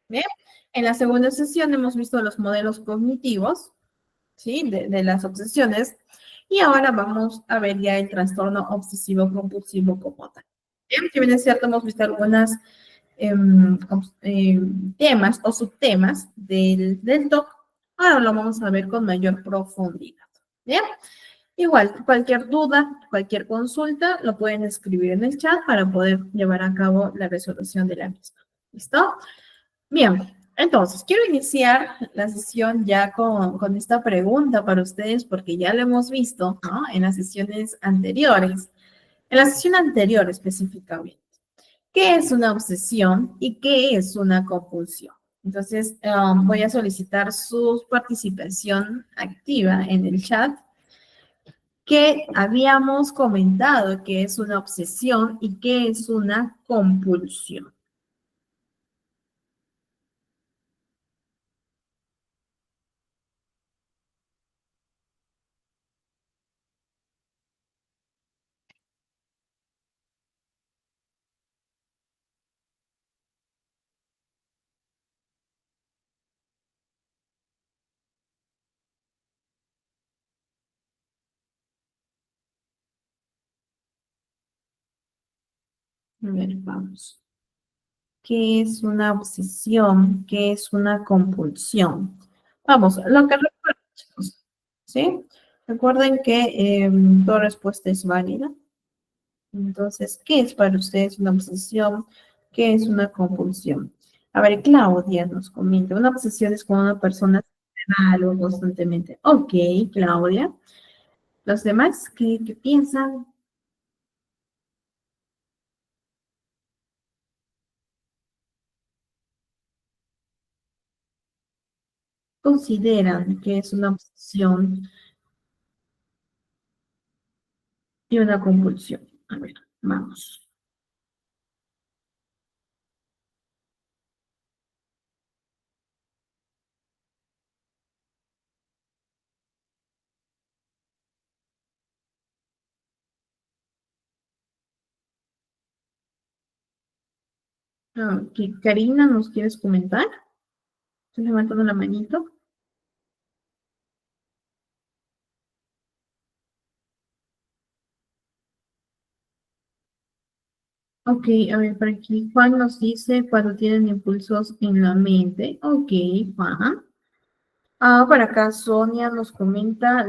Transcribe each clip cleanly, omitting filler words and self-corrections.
Bien, en la segunda sesión hemos visto los modelos cognitivos, ¿sí? De las obsesiones. Y ahora vamos a ver ya el trastorno obsesivo compulsivo como tal. Bien, si bien es cierto, hemos visto algunas temas o subtemas del TOC. Ahora lo vamos a ver con mayor profundidad. Bien, igual, cualquier duda, cualquier consulta, lo pueden escribir en el chat para poder llevar a cabo la resolución de la misma. ¿Listo? Bien, entonces quiero iniciar la sesión ya con esta pregunta para ustedes porque ya lo hemos visto, ¿no? En las sesiones anteriores. En la sesión anterior específicamente. ¿Qué es una obsesión y qué es una compulsión? Entonces, voy a solicitar su participación activa en el chat que habíamos comentado que es una obsesión y qué es una compulsión. A ver, vamos. ¿Qué es una obsesión? ¿Qué es una compulsión? Vamos, lo que recuerden, chicos, ¿sí? Recuerden que toda respuesta es válida. Entonces, ¿qué es para ustedes una obsesión? ¿Qué es una compulsión? A ver, Claudia nos comenta, una obsesión es cuando una persona hace algo constantemente. Ok, Claudia. ¿Los demás qué piensan? Consideran que es una obsesión y una compulsión. A ver, vamos. Karina, ¿nos quieres comentar? Estoy levantando la manito. Ok, a ver, por aquí Juan nos dice cuando tienen impulsos en la mente. Ok, Juan. Por acá Sonia nos comenta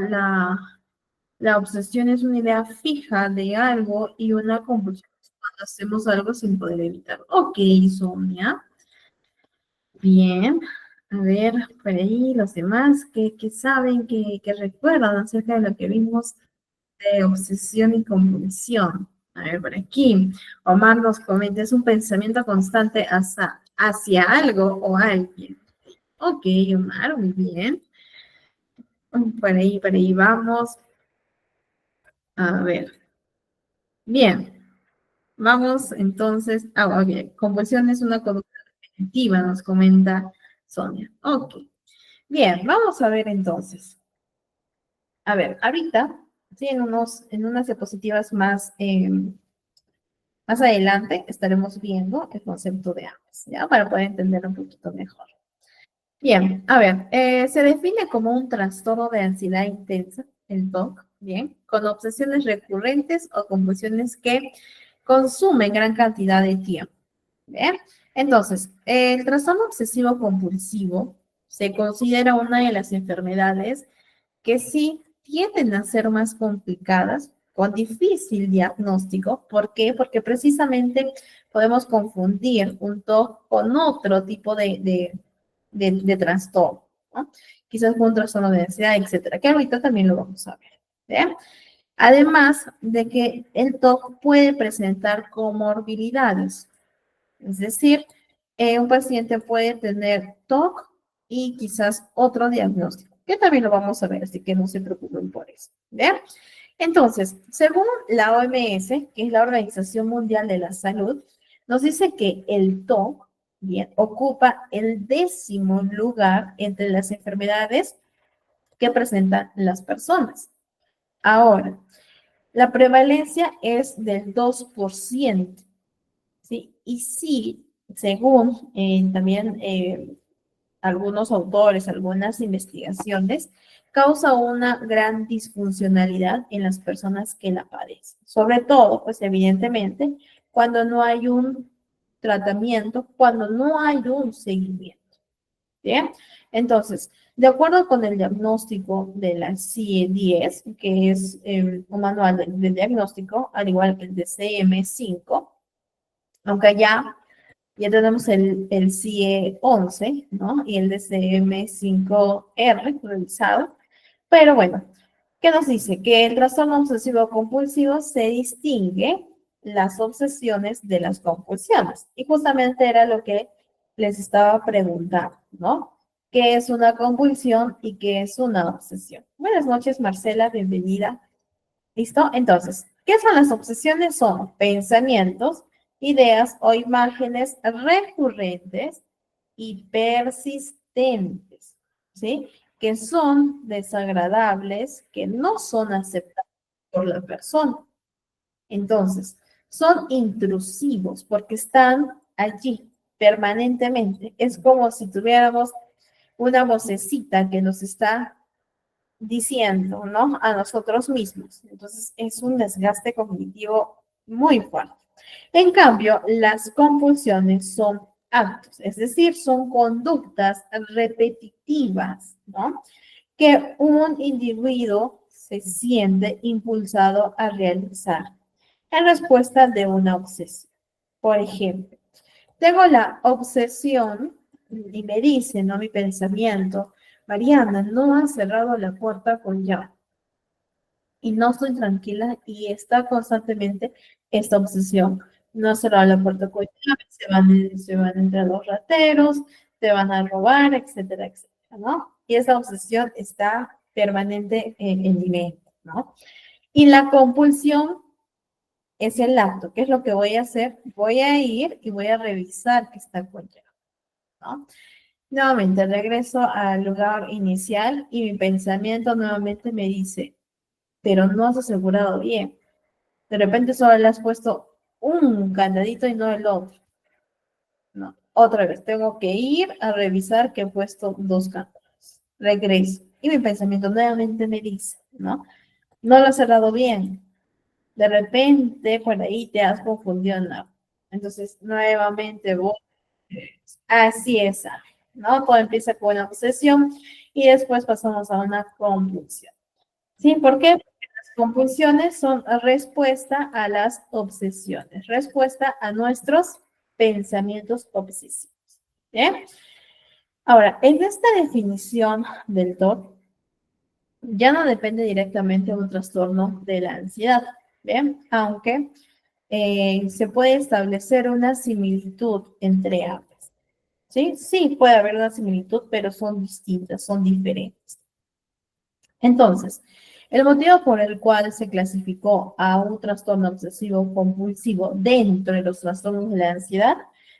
la obsesión es una idea fija de algo y una compulsión es cuando hacemos algo sin poder evitarlo. Ok, Sonia. Bien. A ver, por ahí los demás que saben, que recuerdan acerca de lo que vimos de obsesión y compulsión. A ver, por aquí. Omar nos comenta, es un pensamiento constante hacia algo o alguien. Ok, Omar, muy bien. Por ahí vamos. A ver. Bien. Vamos entonces. Ok. Compulsión es una conducta repetitiva, nos comenta Sonia. Ok. Bien, vamos a ver entonces. A ver, ahorita, sí, en unas diapositivas más adelante estaremos viendo el concepto de ambas, ¿ya? Para poder entender un poquito mejor. Bien, a ver, se define como un trastorno de ansiedad intensa, el TOC, bien, con obsesiones recurrentes o compulsiones que consumen gran cantidad de tiempo, bien. Entonces, el trastorno obsesivo compulsivo se considera una de las enfermedades que sí tienden a ser más complicadas, con difícil diagnóstico. ¿Por qué? Porque precisamente podemos confundir un TOC con otro tipo de trastorno, ¿no? Quizás con un trastorno de ansiedad, etcétera, que ahorita también lo vamos a ver. ¿Bien? Además de que el TOC puede presentar comorbilidades, es decir, un paciente puede tener TOC y quizás otro diagnóstico, que también lo vamos a ver, así que no se preocupen por eso. ¿Bien? Entonces, según la OMS, que es la Organización Mundial de la Salud, nos dice que el TOC, bien, ocupa el 10º lugar entre las enfermedades que presentan las personas. Ahora, la prevalencia es del 2%, ¿sí? Y sí, según también algunos autores, algunas investigaciones, causa una gran disfuncionalidad en las personas que la padecen. Sobre todo, pues evidentemente, cuando no hay un tratamiento, cuando no hay un seguimiento. ¿Bien? Entonces, de acuerdo con el diagnóstico de la CIE-10, que es un manual de diagnóstico, al igual que el de CM5, aunque ya tenemos el CIE-11, ¿no? Y el de CM5R revisado. Pero bueno, ¿qué nos dice? Que el trastorno obsesivo compulsivo se distingue las obsesiones de las compulsiones. Y justamente era lo que les estaba preguntando, ¿no? ¿Qué es una compulsión y qué es una obsesión? Buenas noches, Marcela, bienvenida. ¿Listo? Entonces, ¿qué son las obsesiones? Son pensamientos, ideas o imágenes recurrentes y persistentes, ¿sí? Que son desagradables, que no son aceptables por la persona. Entonces, son intrusivos porque están allí permanentemente. Es como si tuviéramos una vocecita que nos está diciendo, ¿no? A nosotros mismos. Entonces, es un desgaste cognitivo muy fuerte. En cambio, las compulsiones son actos, es decir, son conductas repetitivas, ¿no? Que un individuo se siente impulsado a realizar en respuesta de una obsesión. Por ejemplo, tengo la obsesión y me dice, ¿no? Mi pensamiento, Mariana, no has cerrado la puerta con llave y no estoy tranquila y está constantemente esta obsesión. No cerrar la puerta con llave, se van a entrar los rateros, te van a robar, etcétera, etcétera, ¿no? Y esa obsesión está permanente en mi mente, ¿no? Y la compulsión es el acto. ¿Qué es lo que voy a hacer? Voy a ir y voy a revisar que está con llave, ¿no? Nuevamente regreso al lugar inicial y mi pensamiento nuevamente me dice, pero no has asegurado bien. De repente solo le has puesto un candadito y no el otro. No, otra vez, tengo que ir a revisar que he puesto dos candados. Regreso. Y mi pensamiento nuevamente me dice, ¿no? No lo has cerrado bien. De repente por ahí te has confundido en algo. Entonces, nuevamente voy. Así es, ¿no? Todo empieza con una obsesión y después pasamos a una compulsión. ¿Sí? ¿Por qué? Porque las compulsiones son respuesta a las obsesiones, respuesta a nuestros pensamientos obsesivos. ¿Bien? Ahora, en esta definición del TOC, ya no depende directamente de un trastorno de la ansiedad, ¿bien? Aunque se puede establecer una similitud entre ambas. ¿Sí? Sí, puede haber una similitud, pero son distintas, son diferentes. Entonces, el motivo por el cual se clasificó a un trastorno obsesivo compulsivo dentro de los trastornos de la ansiedad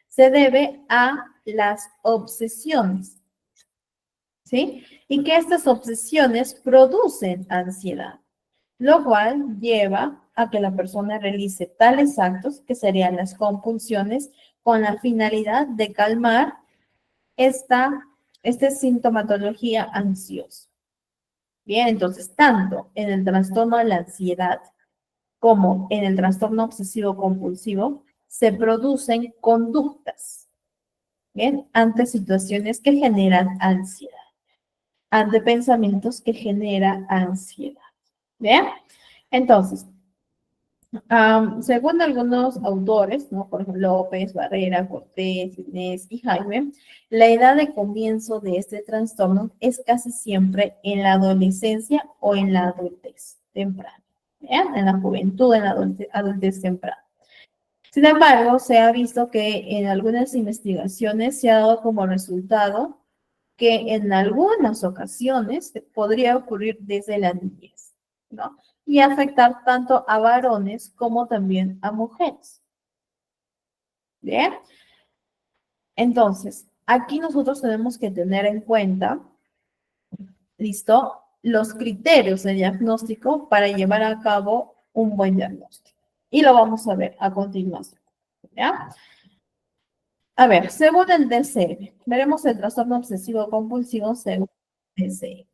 se debe a las obsesiones, ¿sí? Y que estas obsesiones producen ansiedad, lo cual lleva a que la persona realice tales actos, que serían las compulsiones, con la finalidad de calmar esta sintomatología ansiosa. Bien, entonces, tanto en el trastorno de la ansiedad como en el trastorno obsesivo compulsivo, se producen conductas, bien, ante situaciones que generan ansiedad, ante pensamientos que generan ansiedad. Bien, entonces, según algunos autores, ¿no? Por ejemplo, López, Barrera, Cortés, Inés y Jaime, la edad de comienzo de este trastorno es casi siempre en la adolescencia o en la adultez temprana, ¿bien? En la juventud, en la adultez temprana. Sin embargo, se ha visto que en algunas investigaciones se ha dado como resultado que en algunas ocasiones podría ocurrir desde la niñez, ¿no? Y afectar tanto a varones como también a mujeres. Bien, entonces, aquí nosotros tenemos que tener en cuenta, ¿listo? Los criterios de diagnóstico para llevar a cabo un buen diagnóstico. Y lo vamos a ver a continuación, ¿ya? A ver, según el DSM, veremos el trastorno obsesivo compulsivo según el DSM.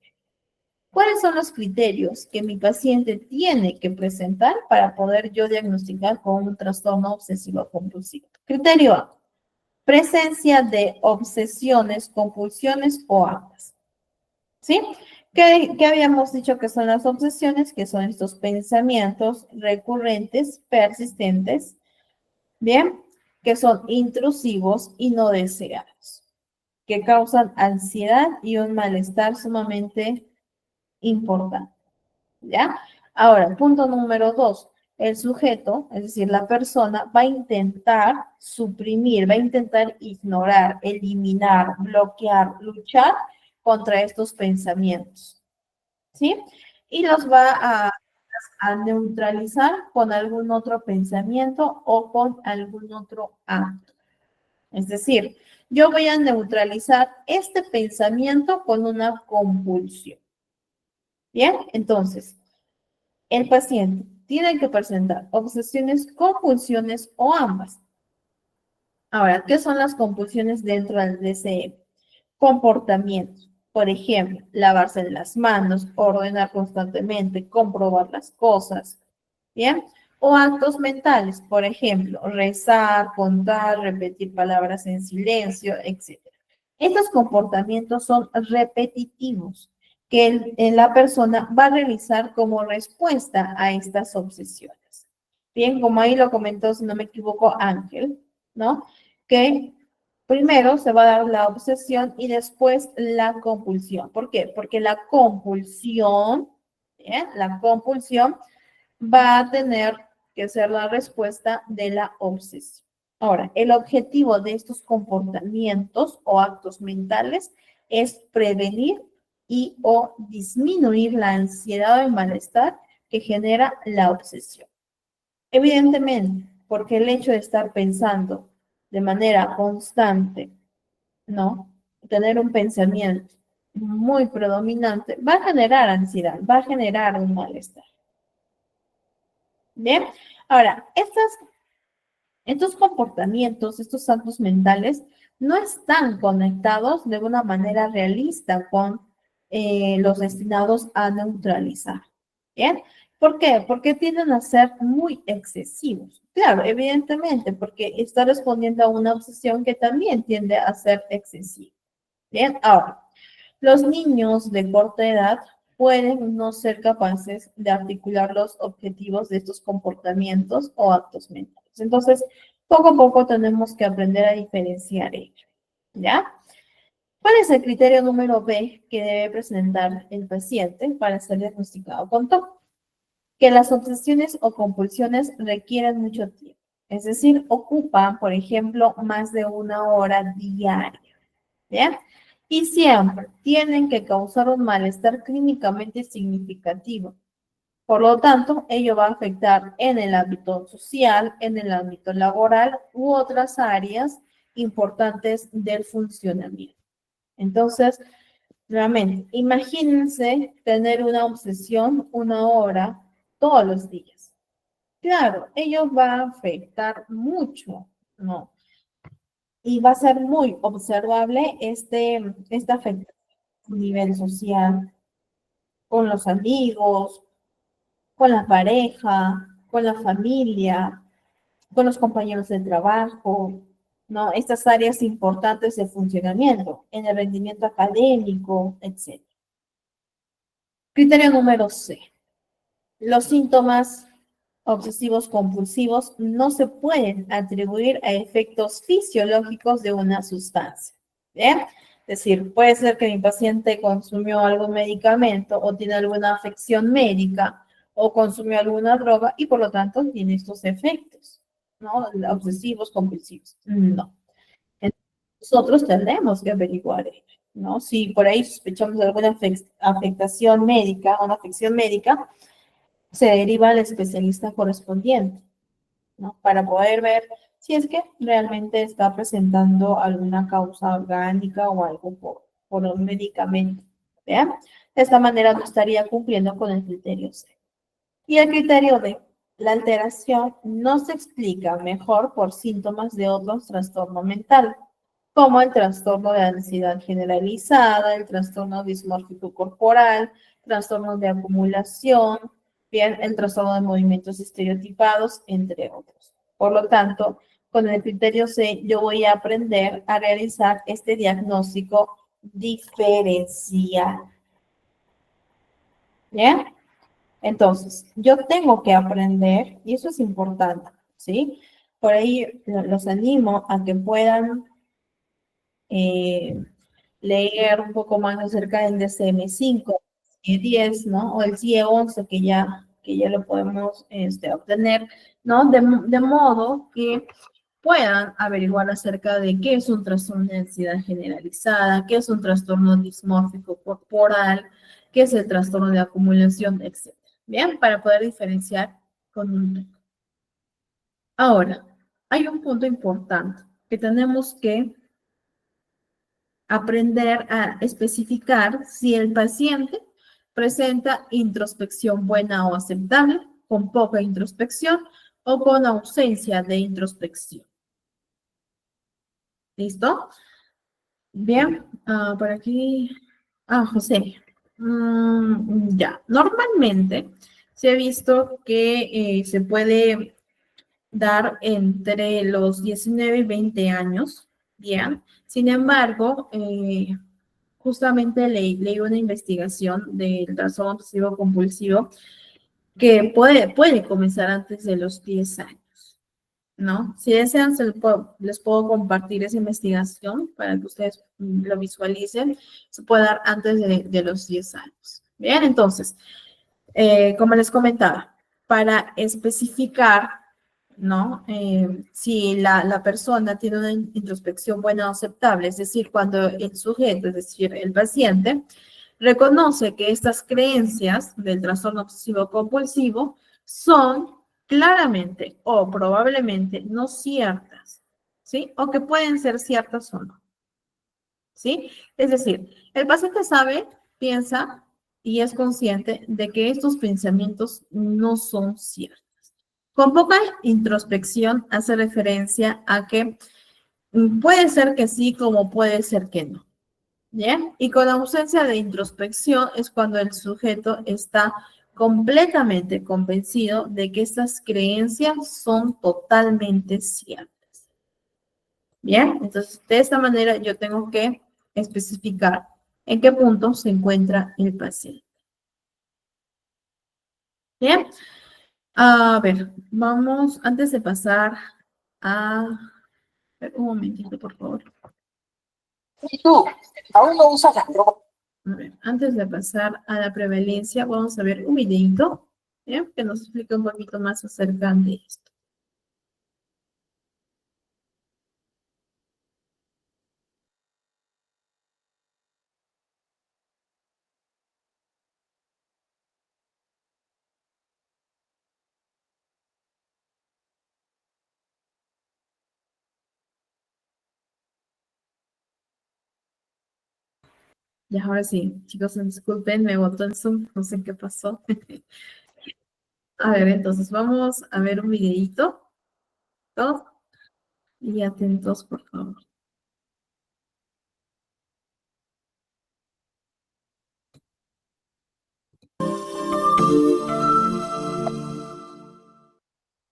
¿Cuáles son los criterios que mi paciente tiene que presentar para poder yo diagnosticar con un trastorno obsesivo compulsivo? Criterio A, presencia de obsesiones, compulsiones o ambas. ¿Sí? ¿Qué habíamos dicho que son las obsesiones? Que son estos pensamientos recurrentes, persistentes, ¿bien? Que son intrusivos y no deseados, que causan ansiedad y un malestar sumamente importante, ¿ya? Ahora, punto número 2. El sujeto, es decir, la persona, va a intentar suprimir, va a intentar ignorar, eliminar, bloquear, luchar contra estos pensamientos, ¿sí? Y los va a neutralizar con algún otro pensamiento o con algún otro acto. Es decir, yo voy a neutralizar este pensamiento con una compulsión. Bien, entonces, el paciente tiene que presentar obsesiones, compulsiones o ambas. Ahora, ¿qué son las compulsiones dentro del DCE? Comportamientos. Por ejemplo, lavarse las manos, ordenar constantemente, comprobar las cosas. ¿Bien? O actos mentales, por ejemplo, rezar, contar, repetir palabras en silencio, etc. Estos comportamientos son repetitivos que la persona va a realizar como respuesta a estas obsesiones. Bien, como ahí lo comentó, si no me equivoco, Ángel, ¿no? Que primero se va a dar la obsesión y después la compulsión. ¿Por qué? Porque la compulsión, ¿bien? La compulsión va a tener que ser la respuesta de la obsesión. Ahora, el objetivo de estos comportamientos o actos mentales es prevenir y o disminuir la ansiedad o el malestar que genera la obsesión. Evidentemente, porque el hecho de estar pensando de manera constante, ¿no? Tener un pensamiento muy predominante va a generar ansiedad, va a generar un malestar. Bien, ahora, estos comportamientos, estos actos mentales, no están conectados de una manera realista con los destinados a neutralizar. ¿Bien? ¿Por qué? Porque tienden a ser muy excesivos. Claro, evidentemente, porque está respondiendo a una obsesión que también tiende a ser excesiva. Bien, ahora, los niños de corta edad pueden no ser capaces de articular los objetivos de estos comportamientos o actos mentales. Entonces, poco a poco tenemos que aprender a diferenciar ello, ¿ya? ¿Cuál es el criterio número B que debe presentar el paciente para ser diagnosticado con TOC? Que las obsesiones o compulsiones requieren mucho tiempo, es decir, ocupan, por ejemplo, más de 1 hora diaria. ¿Bien? Y siempre tienen que causar un malestar clínicamente significativo. Por lo tanto, ello va a afectar en el ámbito social, en el ámbito laboral u otras áreas importantes del funcionamiento. Entonces, nuevamente, imagínense tener una obsesión 1 hora todos los días. Claro, ello va a afectar mucho, ¿no? Y va a ser muy observable esta afectación a nivel social, con los amigos, con la pareja, con la familia, con los compañeros de trabajo, ¿no? Estas áreas importantes de funcionamiento, en el rendimiento académico, etc. Criterio número C. Los síntomas obsesivos compulsivos no se pueden atribuir a efectos fisiológicos de una sustancia. ¿Bien? Es decir, puede ser que mi paciente consumió algún medicamento o tiene alguna afección médica o consumió alguna droga y por lo tanto tiene estos efectos, ¿no? Obsesivos compulsivos. No. Nosotros tendremos que averiguar ello, ¿no? Si por ahí sospechamos de alguna afectación médica, una afección médica, se deriva al especialista correspondiente, ¿no? Para poder ver si es que realmente está presentando alguna causa orgánica o algo por un medicamento. ¿Vean? De esta manera no estaría cumpliendo con el criterio C. Y el criterio D. La alteración no se explica mejor por síntomas de otros trastornos mentales, como el trastorno de ansiedad generalizada, el trastorno dismórfico corporal, trastornos de acumulación, bien, el trastorno de movimientos estereotipados, entre otros. Por lo tanto, con el criterio C, yo voy a aprender a realizar este diagnóstico diferencial. ¿Bien? Entonces, yo tengo que aprender, y eso es importante, ¿sí? Por ahí los animo a que puedan eh, leer un poco más acerca del DSM-5, CIE-10, ¿no? O el CIE-11 que ya lo podemos obtener, ¿no? De modo que puedan averiguar acerca de qué es un trastorno de ansiedad generalizada, qué es un trastorno dismórfico corporal, qué es el trastorno de acumulación, etc. Bien, para poder diferenciar con un... Ahora, hay un punto importante que tenemos que aprender a especificar si el paciente presenta introspección buena o aceptable, con poca introspección o con ausencia de introspección. ¿Listo? Bien, por aquí. José. Ya, normalmente se ha visto que se puede dar entre los 19 y 20 años, bien. Sin embargo, justamente leí una investigación del trastorno obsesivo compulsivo que puede comenzar antes de los 10 años, ¿no? Si desean, les puedo compartir esa investigación para que ustedes lo visualicen. Se puede dar antes de los 10 años. Bien, entonces, como les comentaba, para especificar, ¿no? Si la persona tiene una introspección buena o aceptable, es decir, cuando el sujeto, es decir, el paciente, reconoce que estas creencias del trastorno obsesivo compulsivo son claramente o probablemente no ciertas, ¿sí? O que pueden ser ciertas o no, ¿sí? Es decir, el paciente sabe, piensa y es consciente de que estos pensamientos no son ciertos. Con poca introspección hace referencia a que puede ser que sí, como puede ser que no. ¿Bien? Y con ausencia de introspección es cuando el sujeto está completamente convencido de que estas creencias son totalmente ciertas. Bien, entonces de esta manera yo tengo que especificar en qué punto se encuentra el paciente. Bien, a ver, vamos, antes de pasar a... Un momentito, por favor. ¿Y tú? ¿Aún no usas la droga? A ver, antes de pasar a la prevalencia, vamos a ver un videito que nos explica un poquito más acerca de esto. Y ahora sí, chicos, disculpen, me botó el Zoom, no sé qué pasó. A ver, entonces vamos a ver un videito. Todos y atentos, por favor.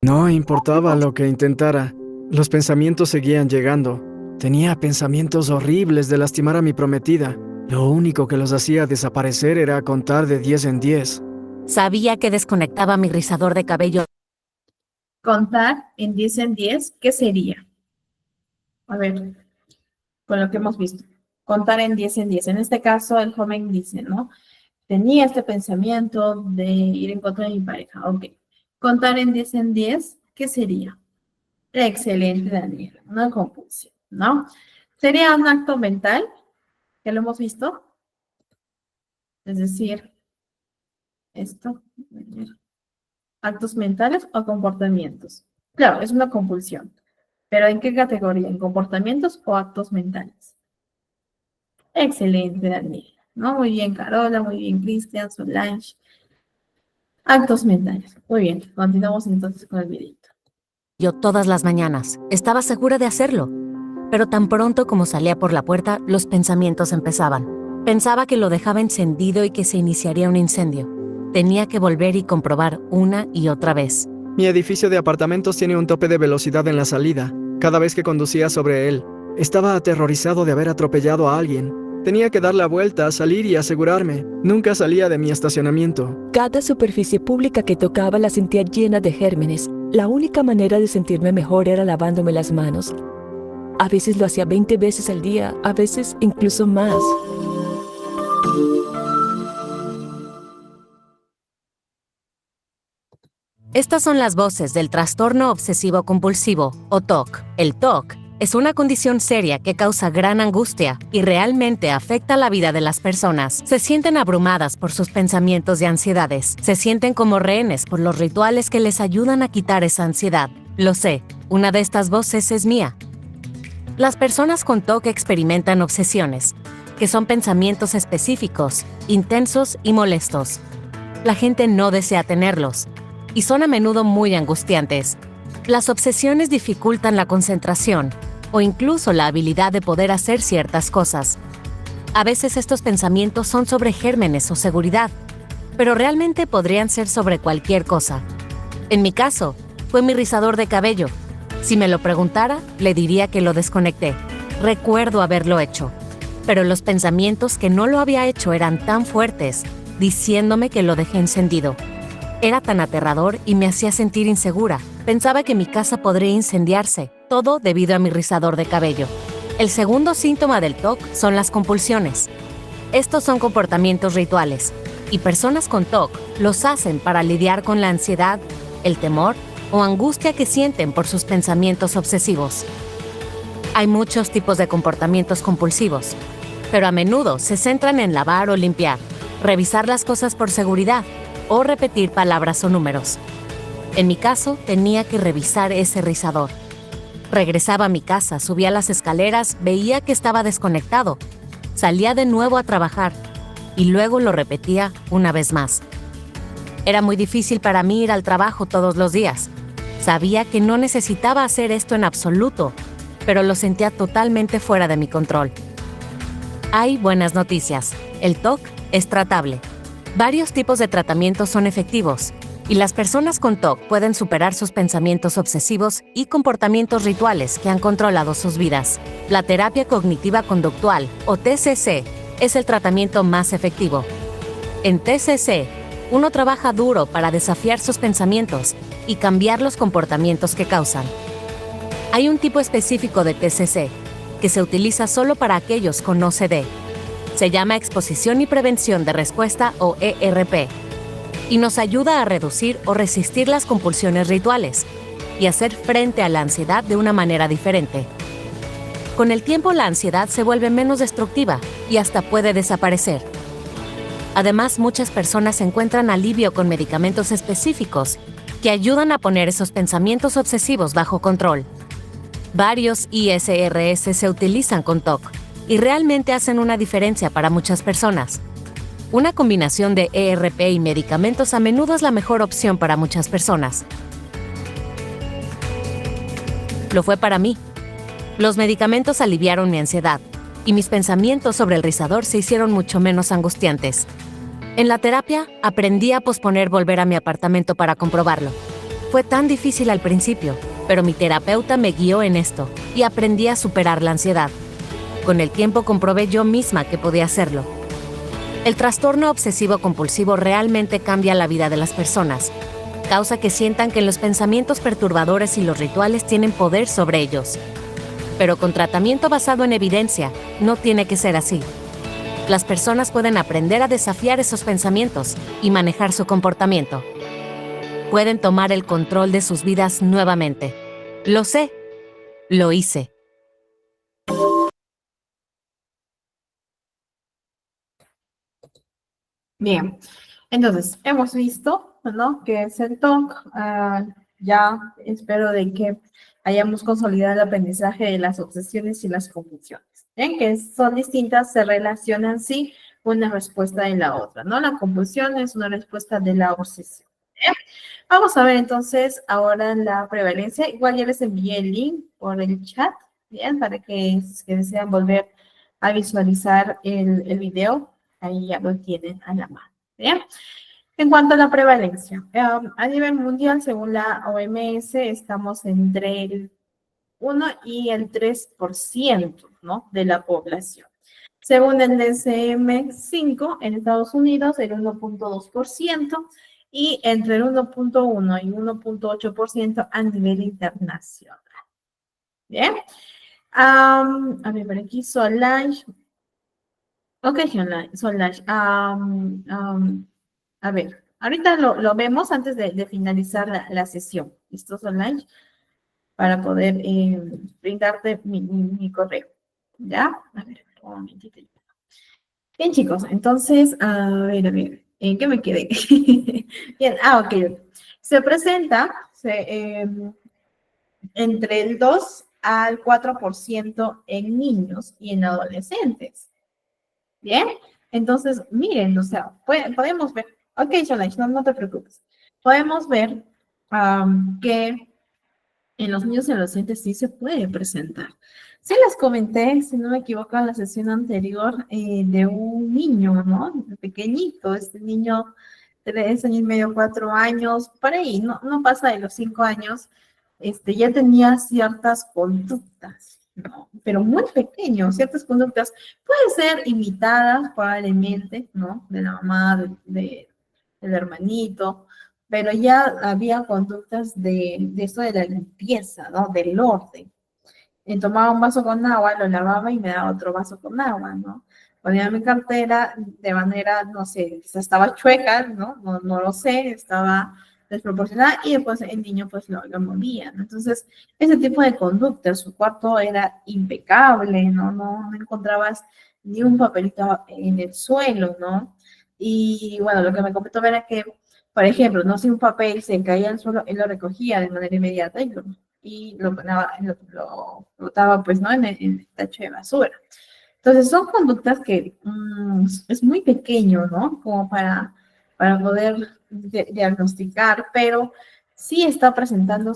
No importaba lo que intentara, los pensamientos seguían llegando. Tenía pensamientos horribles de lastimar a mi prometida. Lo único que los hacía desaparecer era contar de 10 en 10. Sabía que desconectaba mi rizador de cabello. Contar en 10, ¿qué sería? A ver, con lo que hemos visto. Contar en 10. En este caso, el joven dice, ¿no? Tenía este pensamiento de ir en contra de mi pareja. Ok. Contar en 10, ¿qué sería? Excelente, Daniel. Una compulsión, ¿no? Sería un acto mental, que lo hemos visto. Es decir, esto. Actos mentales o comportamientos. Claro, es una compulsión. Pero ¿en qué categoría? ¿En comportamientos o actos mentales? Excelente, Daniel. ¿No? Muy bien, Carola, muy bien, Cristian, Solange. Actos mentales. Muy bien, continuamos entonces con el video. Yo todas las mañanas. Estaba segura de hacerlo. Pero tan pronto como salía por la puerta, los pensamientos empezaban. Pensaba que lo dejaba encendido y que se iniciaría un incendio. Tenía que volver y comprobar una y otra vez. Mi edificio de apartamentos tiene un tope de velocidad en la salida. Cada vez que conducía sobre él, estaba aterrorizado de haber atropellado a alguien. Tenía que dar la vuelta, salir y asegurarme. Nunca salía de mi estacionamiento. Cada superficie pública que tocaba la sentía llena de gérmenes. La única manera de sentirme mejor era lavándome las manos. A veces lo hacía 20 veces al día, a veces incluso más. Estas son las voces del trastorno obsesivo compulsivo, o TOC. El TOC es una condición seria que causa gran angustia y realmente afecta la vida de las personas. Se sienten abrumadas por sus pensamientos y ansiedades. Se sienten como rehenes por los rituales que les ayudan a quitar esa ansiedad. Lo sé, una de estas voces es mía. Las personas con TOC experimentan obsesiones, que son pensamientos específicos, intensos y molestos. La gente no desea tenerlos, y son a menudo muy angustiantes. Las obsesiones dificultan la concentración o incluso la habilidad de poder hacer ciertas cosas. A veces estos pensamientos son sobre gérmenes o seguridad, pero realmente podrían ser sobre cualquier cosa. En mi caso, fue mi rizador de cabello. Si me lo preguntara, le diría que lo desconecté. Recuerdo haberlo hecho, pero los pensamientos que no lo había hecho eran tan fuertes, diciéndome que lo dejé encendido. Era tan aterrador y me hacía sentir insegura. Pensaba que mi casa podría incendiarse, todo debido a mi rizador de cabello. El segundo síntoma del TOC son las compulsiones. Estos son comportamientos rituales, y personas con TOC los hacen para lidiar con la ansiedad, el temor o angustia que sienten por sus pensamientos obsesivos. Hay muchos tipos de comportamientos compulsivos, pero a menudo se centran en lavar o limpiar, revisar las cosas por seguridad, o repetir palabras o números. En mi caso, tenía que revisar ese rizador. Regresaba a mi casa, subía las escaleras, veía que estaba desconectado, salía de nuevo a trabajar y luego lo repetía una vez más. Era muy difícil para mí ir al trabajo todos los días. Sabía que no necesitaba hacer esto en absoluto, pero lo sentía totalmente fuera de mi control. Hay buenas noticias. El TOC es tratable. Varios tipos de tratamientos son efectivos, y las personas con TOC pueden superar sus pensamientos obsesivos y comportamientos rituales que han controlado sus vidas. La terapia cognitiva conductual, o TCC, es el tratamiento más efectivo. En TCC, uno trabaja duro para desafiar sus pensamientos y cambiar los comportamientos que causan. Hay un tipo específico de TCC, que se utiliza solo para aquellos con OCD. Se llama Exposición y Prevención de Respuesta, o ERP, y nos ayuda a reducir o resistir las compulsiones rituales y hacer frente a la ansiedad de una manera diferente. Con el tiempo, la ansiedad se vuelve menos destructiva y hasta puede desaparecer. Además, muchas personas encuentran alivio con medicamentos específicos que ayudan a poner esos pensamientos obsesivos bajo control. Varios ISRS se utilizan con TOC y realmente hacen una diferencia para muchas personas. Una combinación de ERP y medicamentos a menudo es la mejor opción para muchas personas. Lo fue para mí. Los medicamentos aliviaron mi ansiedad y mis pensamientos sobre el rizador se hicieron mucho menos angustiantes. En la terapia, aprendí a posponer volver a mi apartamento para comprobarlo. Fue tan difícil al principio, pero mi terapeuta me guió en esto y aprendí a superar la ansiedad. Con el tiempo comprobé yo misma que podía hacerlo. El trastorno obsesivo-compulsivo realmente cambia la vida de las personas. Causa que sientan que los pensamientos perturbadores y los rituales tienen poder sobre ellos. Pero con tratamiento basado en evidencia, no tiene que ser así. Las personas pueden aprender a desafiar esos pensamientos y manejar su comportamiento. Pueden tomar el control de sus vidas nuevamente. Lo sé. Lo hice. Bien, entonces hemos visto, ¿no?, que es el TOC. Ya espero de que hayamos consolidado el aprendizaje de las obsesiones y las compulsiones. Bien, que son distintas, se relacionan sí una respuesta en la otra, ¿no? La compulsión es una respuesta de la obsesión. Bien. Vamos a ver entonces ahora la prevalencia. Igual ya les envié el link por el chat, bien, para que si que desean volver a visualizar el video, ahí ya lo tienen a la mano. Bien. En cuanto a la prevalencia, a nivel mundial, según la OMS, estamos entre el 1 y el 3%, ¿no?, de la población. Según el DSM-5, en Estados Unidos, el 1.2% y entre el 1.1 y 1.8% a nivel internacional. Bien. A ver, por aquí, Solange. Ok, Solange. A ver, ahorita lo vemos antes de finalizar la sesión. ¿Listo, Solange? Para poder brindarte mi correo. ¿Ya? A ver, un momentito. Bien, chicos, entonces, a ver, ¿en qué me quedé? Bien, ok. Se presenta entre el 2 al 4% en niños y en adolescentes. Bien, entonces, miren, o sea, podemos ver, ok, Solange, no te preocupes. Podemos ver que en los niños y adolescentes sí se puede presentar. Sí les comenté, si no me equivoco, en la sesión anterior de un niño, ¿no? Pequeñito, este niño, 3 años y medio, 4 años, por ahí, no pasa de los 5 años, ya tenía ciertas conductas, ¿no? Pero muy pequeño, ciertas conductas, pueden ser imitadas probablemente, ¿no? De la mamá, del hermanito, pero ya había conductas de eso de la limpieza, ¿no? Del orden. Tomaba un vaso con agua, lo lavaba y me daba otro vaso con agua, ¿no? Ponía mi cartera de manera, no sé, quizás estaba chueca, ¿no? No lo sé, estaba desproporcionada y después el niño pues lo movía, ¿no? Entonces, ese tipo de conducta, su cuarto era impecable, ¿no? No encontrabas ni un papelito en el suelo, ¿no? Y bueno, lo que me comentó era que, por ejemplo, no sé, un papel se caía al suelo, él lo recogía de manera inmediata y lo botaba, pues, ¿no? En el tacho de basura. Entonces, son conductas que es muy pequeño, ¿no? Como para poder diagnosticar, pero sí está presentando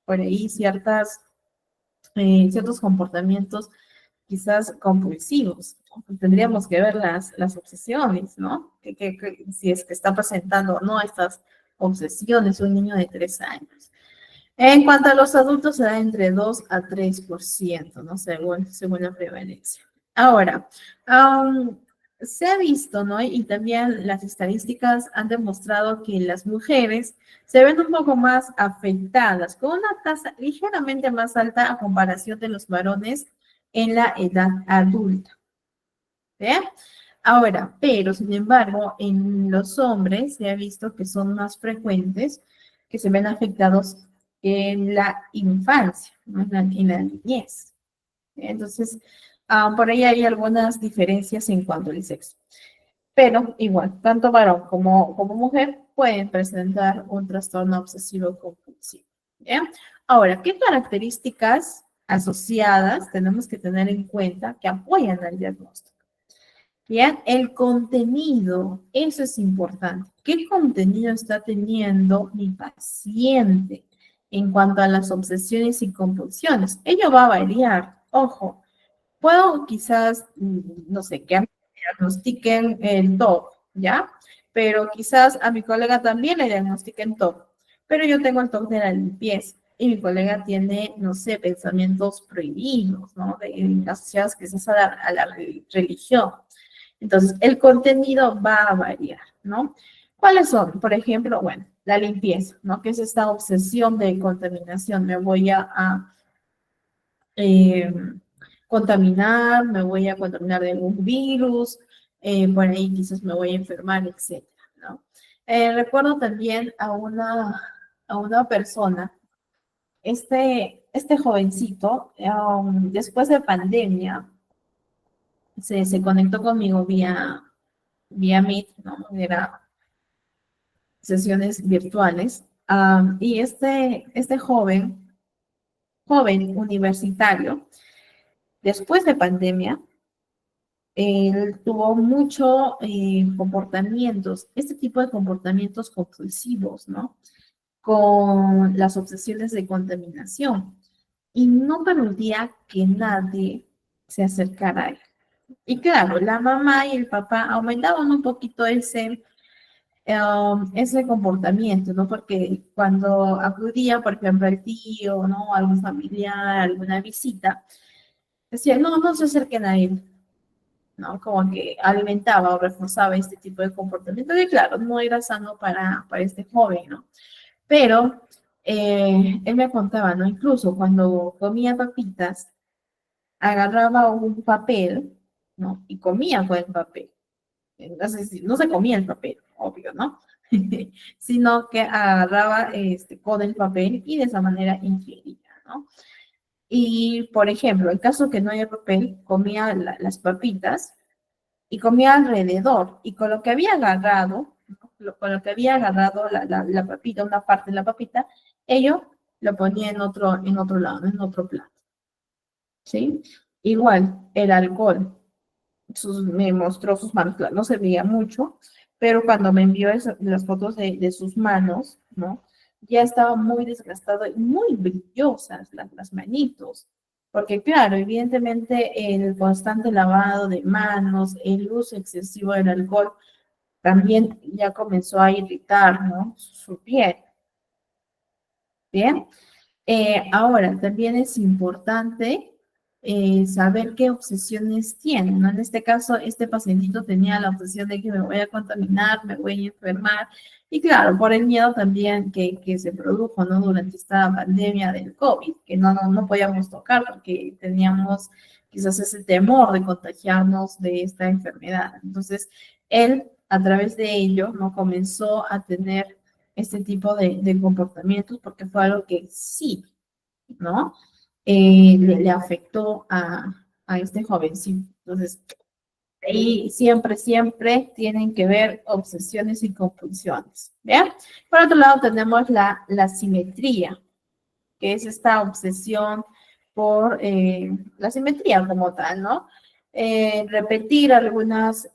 por ahí, ciertos comportamientos quizás compulsivos, ¿no? Tendríamos que ver las obsesiones, ¿no? Si es que está presentando o no estas obsesiones un niño de 3 años. En cuanto a los adultos, se da entre 2 a 3%, ¿no? Según la prevalencia. Ahora, se ha visto, ¿no? Y también las estadísticas han demostrado que las mujeres se ven un poco más afectadas, con una tasa ligeramente más alta a comparación de los varones en la edad adulta. ¿Bien? Ahora, pero sin embargo, en los hombres se ha visto que son más frecuentes, que se ven afectados en la infancia, ¿no? En la niñez. Entonces, por ahí hay algunas diferencias en cuanto al sexo. Pero igual, tanto varón como mujer pueden presentar un trastorno obsesivo compulsivo. ¿Bien? Ahora, ¿qué características asociadas tenemos que tener en cuenta que apoyan al diagnóstico? Bien, el contenido, eso es importante. ¿Qué contenido está teniendo mi paciente en cuanto a las obsesiones y compulsiones? Ello va a variar. Ojo, puedo quizás, no sé, que a mí me diagnostiquen el TOC, ¿ya? Pero quizás a mi colega también le diagnostiquen TOC. Pero yo tengo el TOC de la limpieza y mi colega tiene, no sé, pensamientos prohibidos, ¿no? Asociados quizás a la religión. Entonces, el contenido va a variar, ¿no? ¿Cuáles son? Por ejemplo, bueno, la limpieza, ¿no? Que es esta obsesión de contaminación. Me voy a eh, contaminar, me voy a contaminar de algún virus, por ahí quizás me voy a enfermar, etcétera, ¿no? Recuerdo también a una persona, este jovencito, después de pandemia, se conectó conmigo vía Meet, ¿no? Era sesiones virtuales. Y este joven universitario, después de pandemia, él tuvo mucho comportamientos, este tipo de comportamientos compulsivos, ¿no? Con las obsesiones de contaminación y no permitía que nadie se acercara a él. Y claro, la mamá y el papá aumentaban un poquito ese comportamiento, ¿no? Porque cuando acudía, por ejemplo, al tío, ¿no? Algún familiar, alguna visita, decía, no, no se acerquen a él, ¿no? Como que alimentaba o reforzaba este tipo de comportamiento, que claro, no era sano para este joven, ¿no? Pero él me contaba, ¿no? Incluso cuando comía papitas, agarraba un papel, ¿no? Y comía con el papel. Entonces, no se comía el papel, obvio, ¿no? Sino que agarraba con el papel y de esa manera ingería, ¿no? Y, por ejemplo, en caso que no haya papel, comía las papitas y comía alrededor. Y con lo que había agarrado, ¿no? Con lo que había agarrado la papita, una parte de la papita, ello lo ponía en otro lado, en otro plato. ¿Sí? Igual, el alcohol. Me mostró sus manos, claro, no se veía mucho, pero cuando me envió las fotos de sus manos, ¿no? Ya estaba muy desgastado y muy brillosas las manitos, porque claro, evidentemente el constante lavado de manos, el uso excesivo del alcohol, también ya comenzó a irritar, ¿no? Su piel. Bien. Ahora, también es importante saber qué obsesiones tiene, ¿no? En este caso, este pacientito tenía la obsesión de que me voy a contaminar, me voy a enfermar, y claro, por el miedo también que se produjo, ¿no? Durante esta pandemia del COVID, que no podíamos tocar porque teníamos quizás ese temor de contagiarnos de esta enfermedad. Entonces, él, a través de ello, ¿no? Comenzó a tener este tipo de comportamientos porque fue algo que sí, ¿no? Le afectó a este jovencito. Entonces, ahí siempre tienen que ver obsesiones y compulsiones. ¿Bien? Por otro lado, tenemos la simetría, que es esta obsesión por la simetría como tal, ¿no? Repetir algunas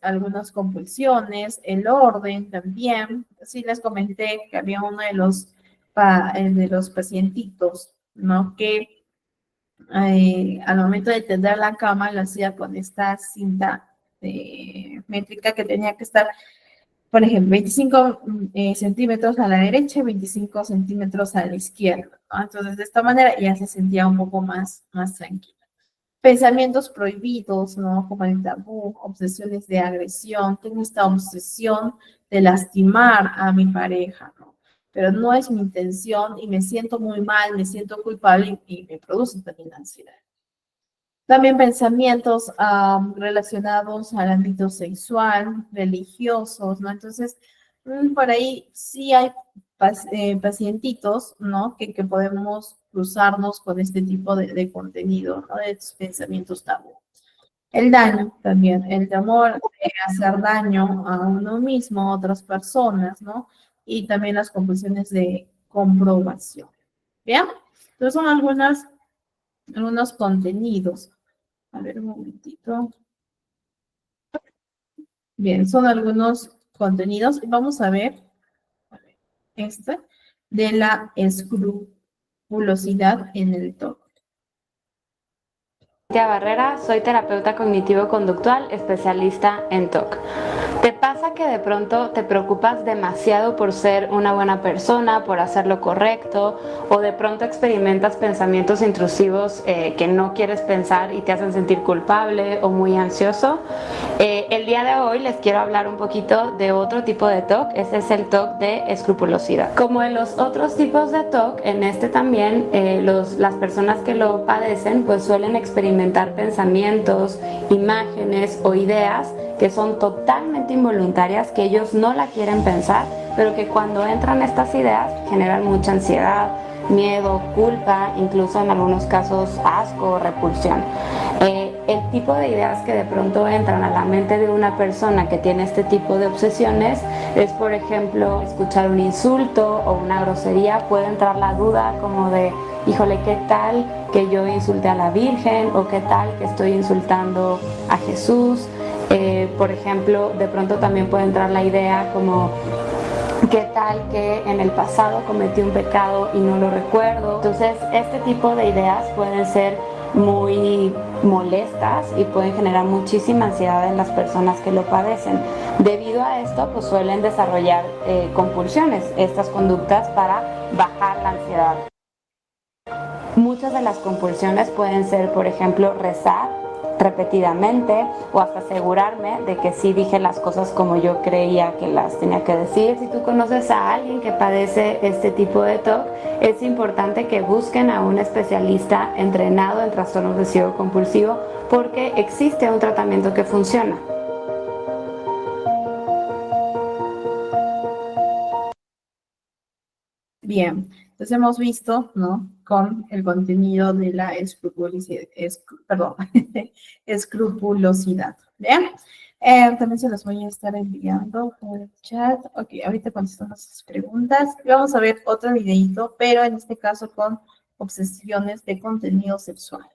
compulsiones, el orden también. Sí les comenté que había uno de los pacientitos, ¿no? Que al momento de tender la cama lo hacía con esta cinta métrica que tenía que estar, por ejemplo, 25 centímetros a la derecha y 25 centímetros a la izquierda, ¿no? Entonces, de esta manera ya se sentía un poco más tranquila. Pensamientos prohibidos, ¿no? Como el tabú, obsesiones de agresión. Tengo esta obsesión de lastimar a mi pareja, ¿no? Pero no es mi intención y me siento muy mal, me siento culpable y me produce también ansiedad. También pensamientos relacionados al ámbito sexual, religiosos, ¿no? Entonces, por ahí sí hay pacientitos, ¿no? Que podemos cruzarnos con este tipo de contenido, ¿no? De estos pensamientos tabú. El daño también, el temor de hacer daño a uno mismo, a otras personas, ¿no? Y también las compulsiones de comprobación. ¿Bien? Entonces son algunos contenidos. A ver, un momentito. Bien, son algunos contenidos. Vamos a ver este de la escrupulosidad en el TOC. Barrera, soy terapeuta cognitivo-conductual, especialista en TOC. ¿Te pasa que de pronto te preocupas demasiado por ser una buena persona, por hacer lo correcto, o de pronto experimentas pensamientos intrusivos que no quieres pensar y te hacen sentir culpable o muy ansioso? El día de hoy les quiero hablar un poquito de otro tipo de TOC, ese es el TOC de escrupulosidad. Como en los otros tipos de TOC, en este también las personas que lo padecen pues suelen experimentar pensamientos, imágenes o ideas que son totalmente involuntarias, que ellos no la quieren pensar, pero que cuando entran estas ideas generan mucha ansiedad, miedo, culpa, incluso en algunos casos asco o repulsión. El tipo de ideas que de pronto entran a la mente de una persona que tiene este tipo de obsesiones es, por ejemplo, escuchar un insulto o una grosería. Puede entrar la duda como de, híjole, ¿qué tal que yo insulte a la Virgen? ¿O qué tal que estoy insultando a Jesús? Por ejemplo, de pronto también puede entrar la idea como, ¿qué tal que en el pasado cometí un pecado y no lo recuerdo? Entonces, este tipo de ideas pueden ser muy molestas y pueden generar muchísima ansiedad en las personas que lo padecen. Debido a esto, pues suelen desarrollar compulsiones, estas conductas para bajar la ansiedad. Muchas de las compulsiones pueden ser, por ejemplo, rezar repetidamente o hasta asegurarme de que sí dije las cosas como yo creía que las tenía que decir. Si tú conoces a alguien que padece este tipo de TOC, es importante que busquen a un especialista entrenado en trastorno obsesivo compulsivo porque existe un tratamiento que funciona. Bien, entonces hemos visto, ¿no? Con el contenido de la perdón, escrupulosidad. Bien, también se los voy a estar enviando por el chat. Ok, ahorita contestamos sus preguntas. Y vamos a ver otro videito, pero en este caso con obsesiones de contenido sexual.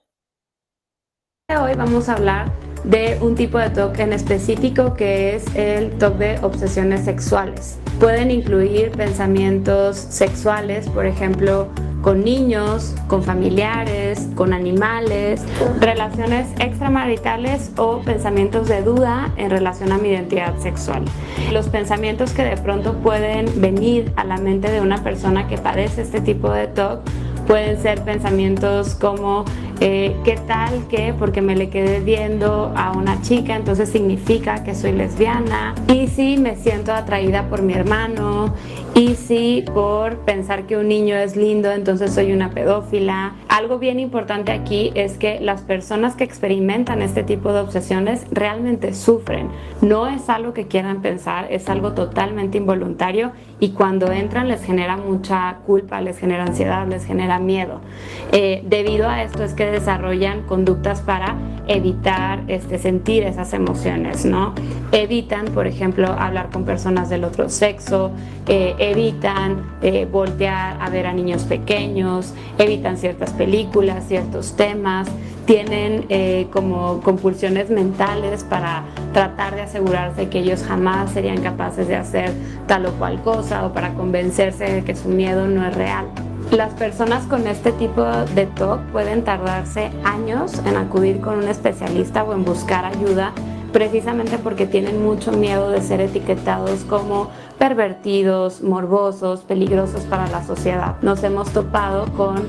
Hoy vamos a hablar de un tipo de TOC en específico que es el TOC de obsesiones sexuales. Pueden incluir pensamientos sexuales, por ejemplo, con niños, con familiares, con animales, relaciones extramaritales o pensamientos de duda en relación a mi identidad sexual. Los pensamientos que de pronto pueden venir a la mente de una persona que padece este tipo de TOC pueden ser pensamientos como ¿qué tal que porque me le quedé viendo a una chica entonces significa que soy lesbiana? ¿Y si me siento atraída por mi hermano? ¿Y si por pensar que un niño es lindo entonces soy una pedófila? Algo bien importante aquí es que las personas que experimentan este tipo de obsesiones realmente sufren. No es algo que quieran pensar, es algo totalmente involuntario y cuando entran les genera mucha culpa, les genera ansiedad, les genera miedo. Debido a esto es que desarrollan conductas para evitar sentir esas emociones, ¿no? Evitan, por ejemplo, hablar con personas del otro sexo, evitan voltear a ver a niños pequeños, evitan ciertas películas, ciertos temas, tienen como compulsiones mentales para tratar de asegurarse que ellos jamás serían capaces de hacer tal o cual cosa o para convencerse de que su miedo no es real. Las personas con este tipo de TOC pueden tardarse años en acudir con un especialista o en buscar ayuda precisamente porque tienen mucho miedo de ser etiquetados como pervertidos, morbosos, peligrosos para la sociedad. Nos hemos topado con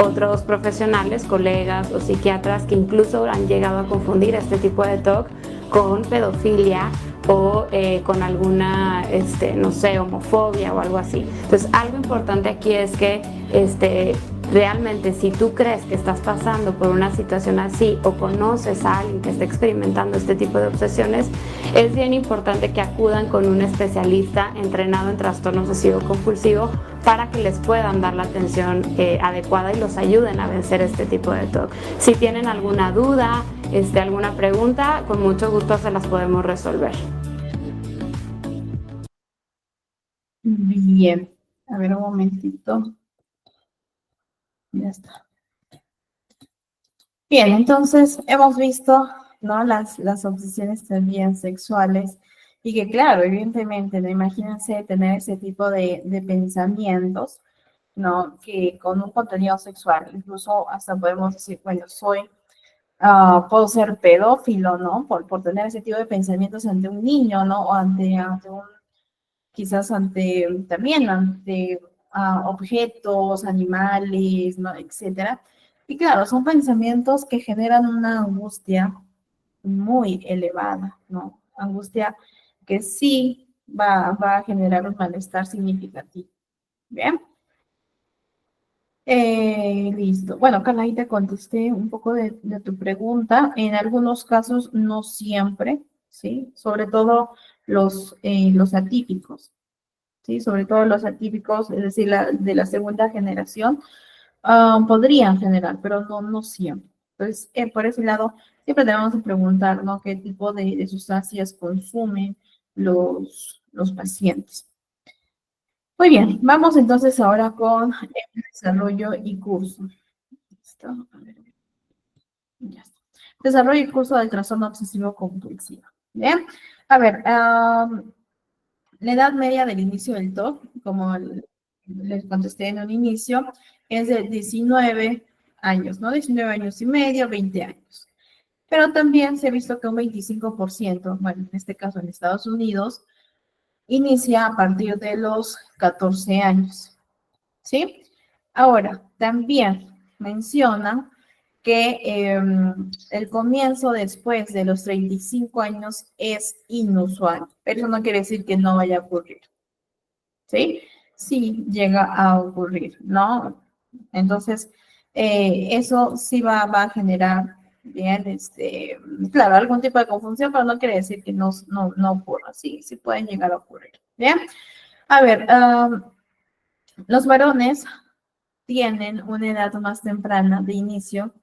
otros profesionales, colegas o psiquiatras que incluso han llegado a confundir este tipo de TOC con pedofilia o con alguna, no sé, homofobia o algo así. Entonces, algo importante aquí es que realmente si tú crees que estás pasando por una situación así o conoces a alguien que está experimentando este tipo de obsesiones, es bien importante que acudan con un especialista entrenado en trastorno obsesivo compulsivo para que les puedan dar la atención adecuada y los ayuden a vencer este tipo de TOC. Si tienen alguna duda, alguna pregunta, con mucho gusto se las podemos resolver. Bien, a ver un momentito. Ya está. Bien, entonces hemos visto, ¿no? Las obsesiones también sexuales y que claro, evidentemente, ¿no? Imagínense tener ese tipo de pensamientos, ¿no? Que con un contenido sexual, incluso hasta podemos decir, bueno, puedo ser pedófilo, ¿no? Por tener ese tipo de pensamientos ante un niño, ¿no? O quizás también ante objetos, animales, ¿no? Etcétera. Y claro, son pensamientos que generan una angustia muy elevada, ¿no? Angustia que sí va a generar un malestar significativo. Bien. Listo. Bueno, Carla, ahí te contesté un poco de tu pregunta. En algunos casos, no siempre, ¿sí? Sobre todo los atípicos, ¿sí? Sobre todo los atípicos, es decir, de la segunda generación, podrían generar, pero no siempre. Entonces, por ese lado, siempre debemos de preguntar, ¿no? ¿Qué tipo de sustancias consumen los pacientes? Muy bien, vamos entonces ahora con el desarrollo y curso. ¿Listo? A ver, ya está. Desarrollo y curso del trastorno obsesivo compulsivo. Bien, a ver, la edad media del inicio del TOC, como les contesté en un inicio, es de 19 años, ¿no? 19 años y medio, 20 años. Pero también se ha visto que un 25%, bueno, en este caso en Estados Unidos, inicia a partir de los 14 años, ¿sí? Ahora, también menciona que el comienzo después de los 35 años es inusual, pero eso no quiere decir que no vaya a ocurrir, ¿sí? Sí llega a ocurrir, ¿no? Entonces, eso sí va a generar, bien, claro, algún tipo de confusión, pero no quiere decir que no ocurra, sí, sí pueden llegar a ocurrir, ¿bien? A ver, los varones tienen una edad más temprana de inicio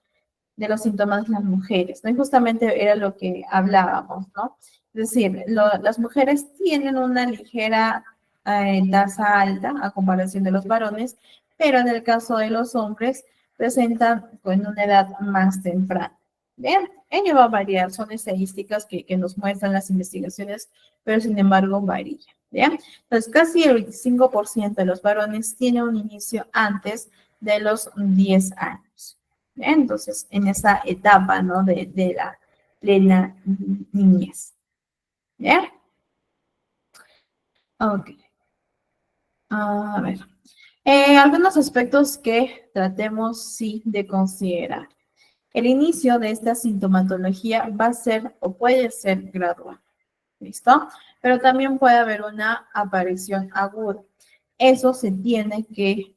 de los síntomas de las mujeres, ¿no? Y justamente era lo que hablábamos, ¿no? Es decir, las mujeres tienen una ligera tasa alta a comparación de los varones, pero en el caso de los hombres presentan con una edad más temprana. Bien, ello va a variar, son estadísticas que nos muestran las investigaciones, pero sin embargo varía. Bien, entonces casi el 25% de los varones tiene un inicio antes de los 10 años. Bien, entonces, en esa etapa, ¿no? De la plena niñez. ¿Bien? Ok. A ver. Algunos aspectos que tratemos, sí, de considerar. El inicio de esta sintomatología va a ser o puede ser gradual. ¿Listo? Pero también puede haber una aparición aguda. Eso se tiene que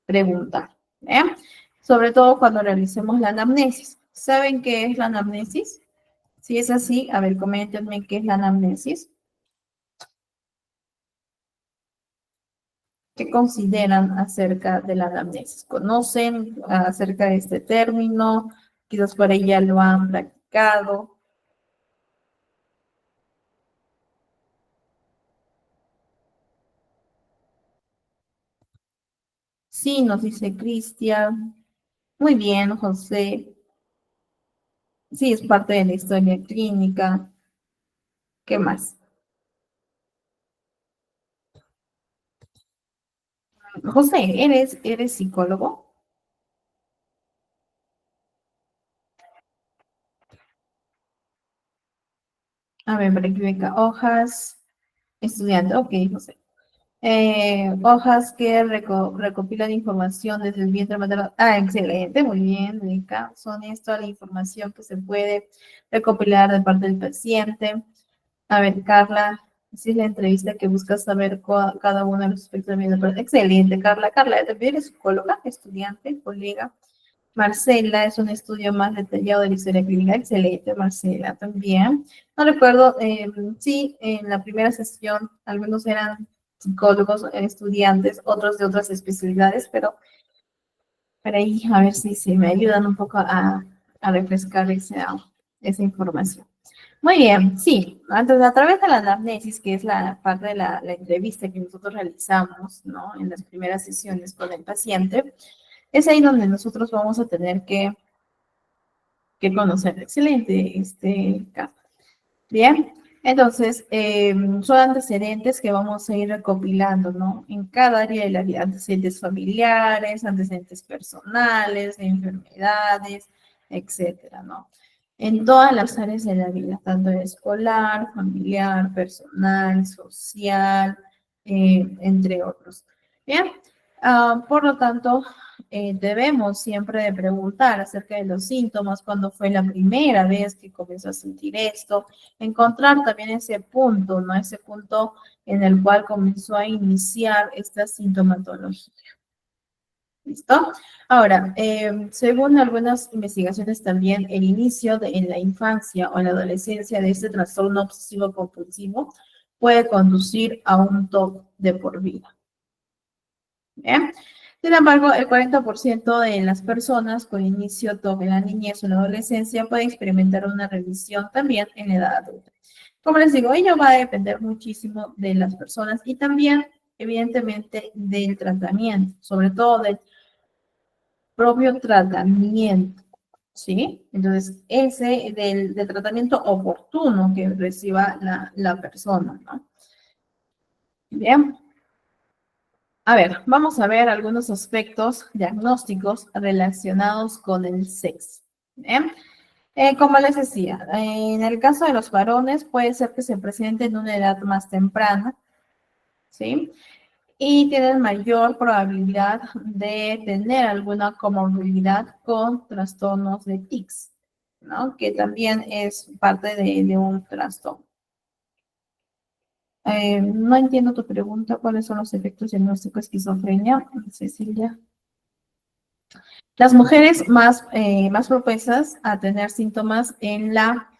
preguntar. ¿Bien? Sobre todo cuando realicemos la anamnesis. ¿Saben qué es la anamnesis? Si es así, a ver, coméntenme qué es la anamnesis. ¿Qué consideran acerca de la anamnesis? ¿Conocen acerca de este término? Quizás por ahí ya lo han practicado. Sí, nos dice Cristian. Muy bien, José. Sí, es parte de la historia clínica. ¿Qué más? José, ¿eres psicólogo? A ver, para que venga. Hojas, estudiante. Ok, José. Hojas que recopilan información desde el vientre materno. Ah, excelente, muy bien, Erika. Son esto la información que se puede recopilar de parte del paciente. A ver, Carla, esa es la entrevista que busca saber cada uno de los aspectos de vida. Excelente, Carla. Carla, también eres psicóloga, estudiante, colega. Marcela es un estudio más detallado de la historia clínica. Excelente, Marcela, también. No recuerdo, sí, en la primera sesión algunos eran psicólogos, estudiantes, otros de otras especialidades, pero por ahí a ver si me ayudan un poco a refrescar esa información. Muy bien, sí. Entonces, a través de la anamnesis, que es la parte de la entrevista que nosotros realizamos, ¿no? En las primeras sesiones con el paciente, es ahí donde nosotros vamos a tener que conocer. Excelente, caso. Bien, entonces, son antecedentes que vamos a ir recopilando, ¿no? En cada área de la vida, antecedentes familiares, antecedentes personales, enfermedades, etcétera, ¿no? En todas las áreas de la vida, tanto escolar, familiar, personal, social, entre otros. Bien, por lo tanto, debemos siempre de preguntar acerca de los síntomas, cuándo fue la primera vez que comenzó a sentir esto, encontrar también ese punto, ¿no? Ese punto en el cual comenzó a iniciar esta sintomatología. ¿Listo? Ahora, según algunas investigaciones también, el inicio en la infancia o en la adolescencia de este trastorno obsesivo compulsivo puede conducir a un TOC de por vida. ¿Bien? Sin embargo, el 40% de las personas con inicio TOC en la niñez o en la adolescencia puede experimentar una revisión también en la edad adulta. Como les digo, ello va a depender muchísimo de las personas y también, evidentemente, del tratamiento, sobre todo del propio tratamiento. ¿sí? Entonces, ese del tratamiento oportuno que reciba la persona, ¿no? Bien. A ver, vamos a ver algunos aspectos diagnósticos relacionados con el sexo. Bien. Como les decía, en el caso de los varones puede ser que se presente en una edad más temprana, ¿sí? Y tienen mayor probabilidad de tener alguna comorbilidad con trastornos de tics, ¿no? Que también es parte de un trastorno. No entiendo tu pregunta, ¿cuáles son los efectos diagnósticos de esquizofrenia, Cecilia? Las mujeres más propensas a tener síntomas en la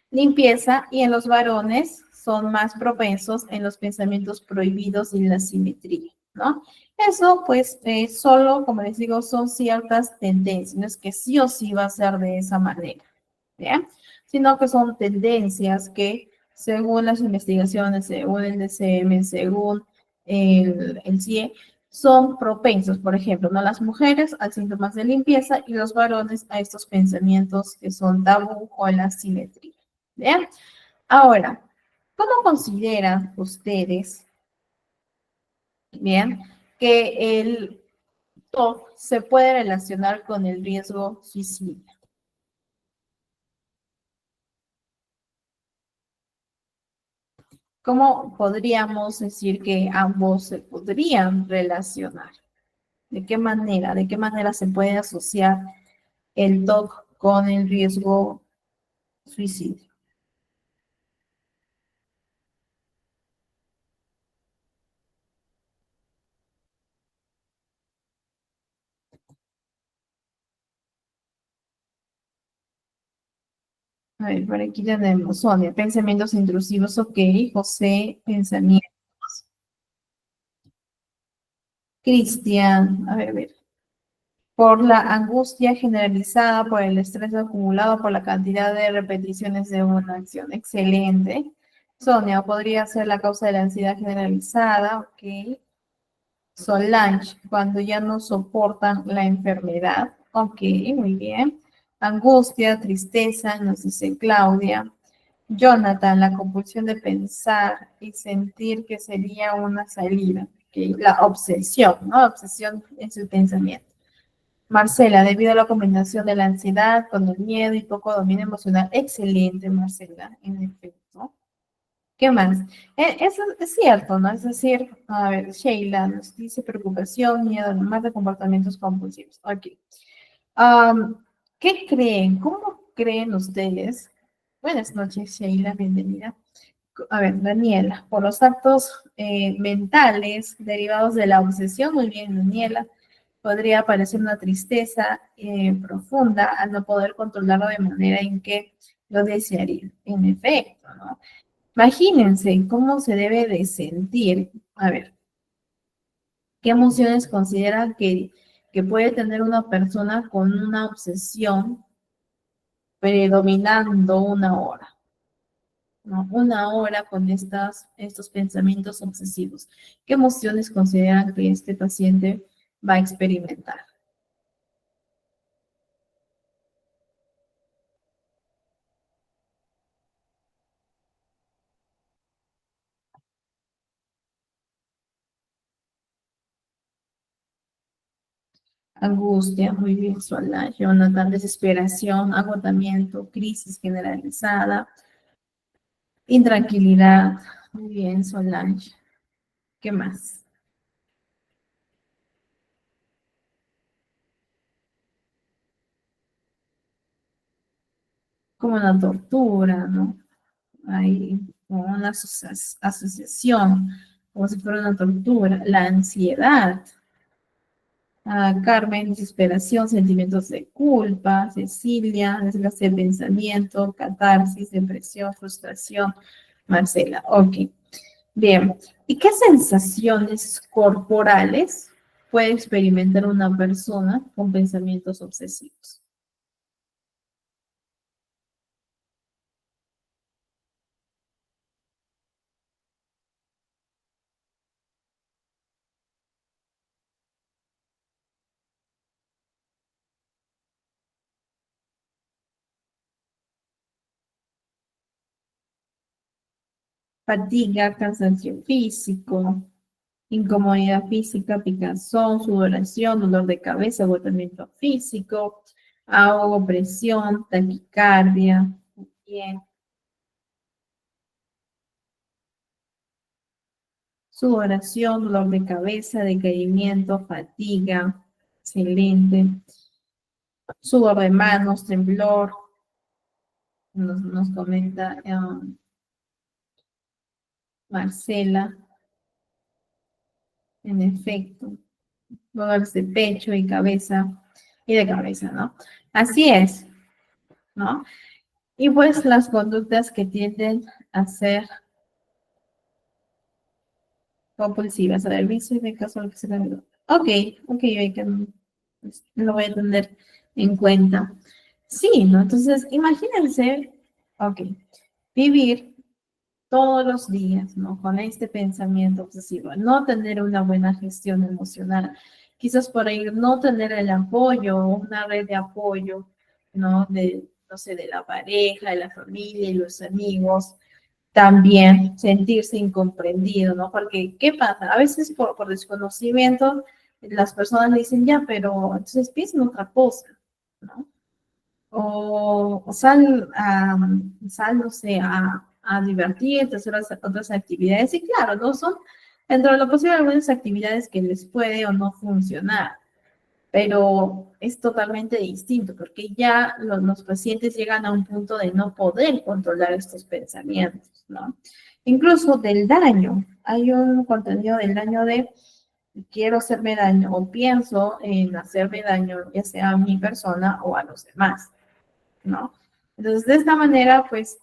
limpieza y en los varones son más propensos en los pensamientos prohibidos y la simetría, ¿no? Eso, pues, solo, como les digo, son ciertas tendencias, no es que sí o sí va a ser de esa manera, ¿bien? Sino que son tendencias que, según las investigaciones, según el DCM, según el CIE, son propensos, por ejemplo, ¿no? Las mujeres a síntomas de limpieza y los varones a estos pensamientos que son tabú o la simetría. ¿Bien? Ahora, ¿cómo consideran ustedes, bien, que el TOC se puede relacionar con el riesgo suicida? ¿Cómo podríamos decir que ambos se podrían relacionar? ¿De qué manera? ¿De qué manera se puede asociar el TOC con el riesgo suicidio? A ver, por aquí tenemos Sonia, pensamientos intrusivos, ok, José, pensamientos. Cristian, a ver, por la angustia generalizada, por el estrés acumulado, por la cantidad de repeticiones de una acción. Excelente. Sonia, podría ser la causa de la ansiedad generalizada, ok. Solange, cuando ya no soportan la enfermedad, ok, muy bien. Angustia, tristeza, nos dice Claudia. Jonathan, la compulsión de pensar y sentir que sería una salida, ¿ok? La obsesión, ¿no? Obsesión es el pensamiento. Marcela, debido a la combinación de la ansiedad con el miedo y poco dominio emocional. Excelente, Marcela, en efecto. ¿Qué más? Eso es cierto, ¿no? Es decir, a ver, Sheila nos dice preocupación, miedo, más de comportamientos compulsivos. Ok. ¿Qué creen? ¿Cómo creen ustedes? Buenas noches, Sheila, bienvenida. A ver, Daniela, por los actos mentales derivados de la obsesión, muy bien, Daniela, podría aparecer una tristeza profunda al no poder controlarlo de manera en que lo desearía. En efecto, ¿no? Imagínense cómo se debe de sentir. A ver, ¿qué emociones consideran que puede tener una persona con una obsesión predominando una hora? ¿No? Una hora con estos pensamientos obsesivos. ¿Qué emociones consideran que este paciente va a experimentar? Angustia, muy bien, Solange, Jonathan, desesperación, agotamiento, crisis generalizada, intranquilidad, muy bien, Solange. ¿Qué más? Como una tortura, ¿no? Hay como una asociación, como si fuera una tortura. La ansiedad, Carmen, desesperación, sentimientos de culpa, Cecilia, desgaste de pensamiento, catarsis, depresión, frustración, Marcela. Ok, bien. ¿Y qué sensaciones corporales puede experimentar una persona con pensamientos obsesivos? fatiga, cansancio físico, incomodidad física, picazón, sudoración, dolor de cabeza, agotamiento físico, ahogo, presión, taquicardia. Bien. Sudoración, dolor de cabeza, decaimiento, fatiga. Excelente. Sudor de manos, temblor. Nos comenta Marcela. En efecto. Dolores de pecho y cabeza. Y de cabeza, ¿no? Así es, ¿no? Y pues las conductas que tienden a ser compulsivas. A ver, vicio de caso lo que se le olvidó. Ok, lo voy a tener en cuenta. Sí, ¿no? Entonces, imagínense, ok, vivir todos los días, ¿no? Con este pensamiento obsesivo, no tener una buena gestión emocional, quizás por ahí no tener el apoyo, una red de apoyo, ¿no? No sé, de la pareja, de la familia y los amigos, también sentirse incomprendido, ¿no? Porque, ¿qué pasa? A veces por desconocimiento, las personas le dicen, ya, pero entonces piensa en otra cosa, ¿no? O sal, no sé, a divertirte, hacer otras actividades. Y claro, no son, dentro de lo posible, algunas actividades que les puede o no funcionar, pero es totalmente distinto, porque ya los pacientes llegan a un punto de no poder controlar estos pensamientos, ¿no? Incluso del daño. Hay un contenido del daño de quiero hacerme daño o pienso en hacerme daño, ya sea a mi persona o a los demás, ¿no? Entonces, de esta manera, pues,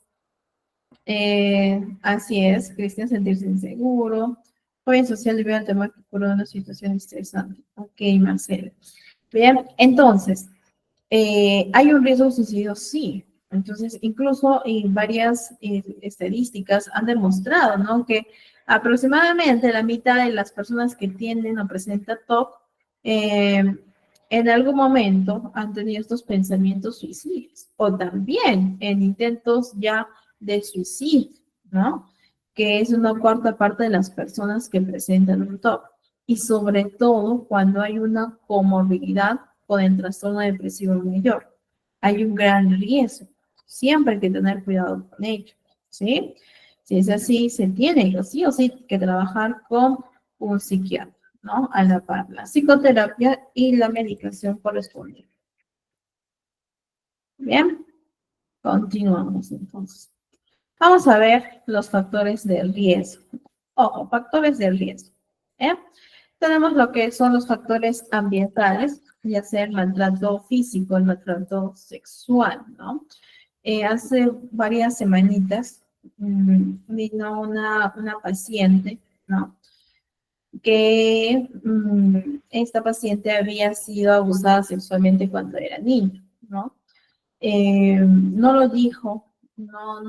así es, Cristian, sentirse inseguro, joven social debido al temor que ocurre en una situación estresante. Ok, Marcelo. Bien, entonces, ¿hay un riesgo de suicidio? Sí. Entonces, incluso en varias estadísticas han demostrado, ¿no? Que aproximadamente la mitad de las personas que tienen o presentan TOC en algún momento han tenido estos pensamientos suicidas o también en intentos ya de suicidio, ¿no? Que es una cuarta parte de las personas que presentan un TOC. Y sobre todo cuando hay una comorbilidad con el trastorno depresivo mayor. Hay un gran riesgo. Siempre hay que tener cuidado con ello, ¿sí? Si es así, se tiene sí o sí que trabajar con un psiquiatra, ¿no? A la par, la psicoterapia y la medicación correspondiente. Bien, continuamos entonces. Vamos a ver los factores de riesgo. Ojo, factores de riesgo. ¿eh? Tenemos lo que son los factores ambientales, ya sea el maltrato físico, el maltrato sexual, ¿no? Hace varias semanitas vino una paciente, ¿no? Que esta paciente había sido abusada sexualmente cuando era niña, ¿no? No lo dijo, no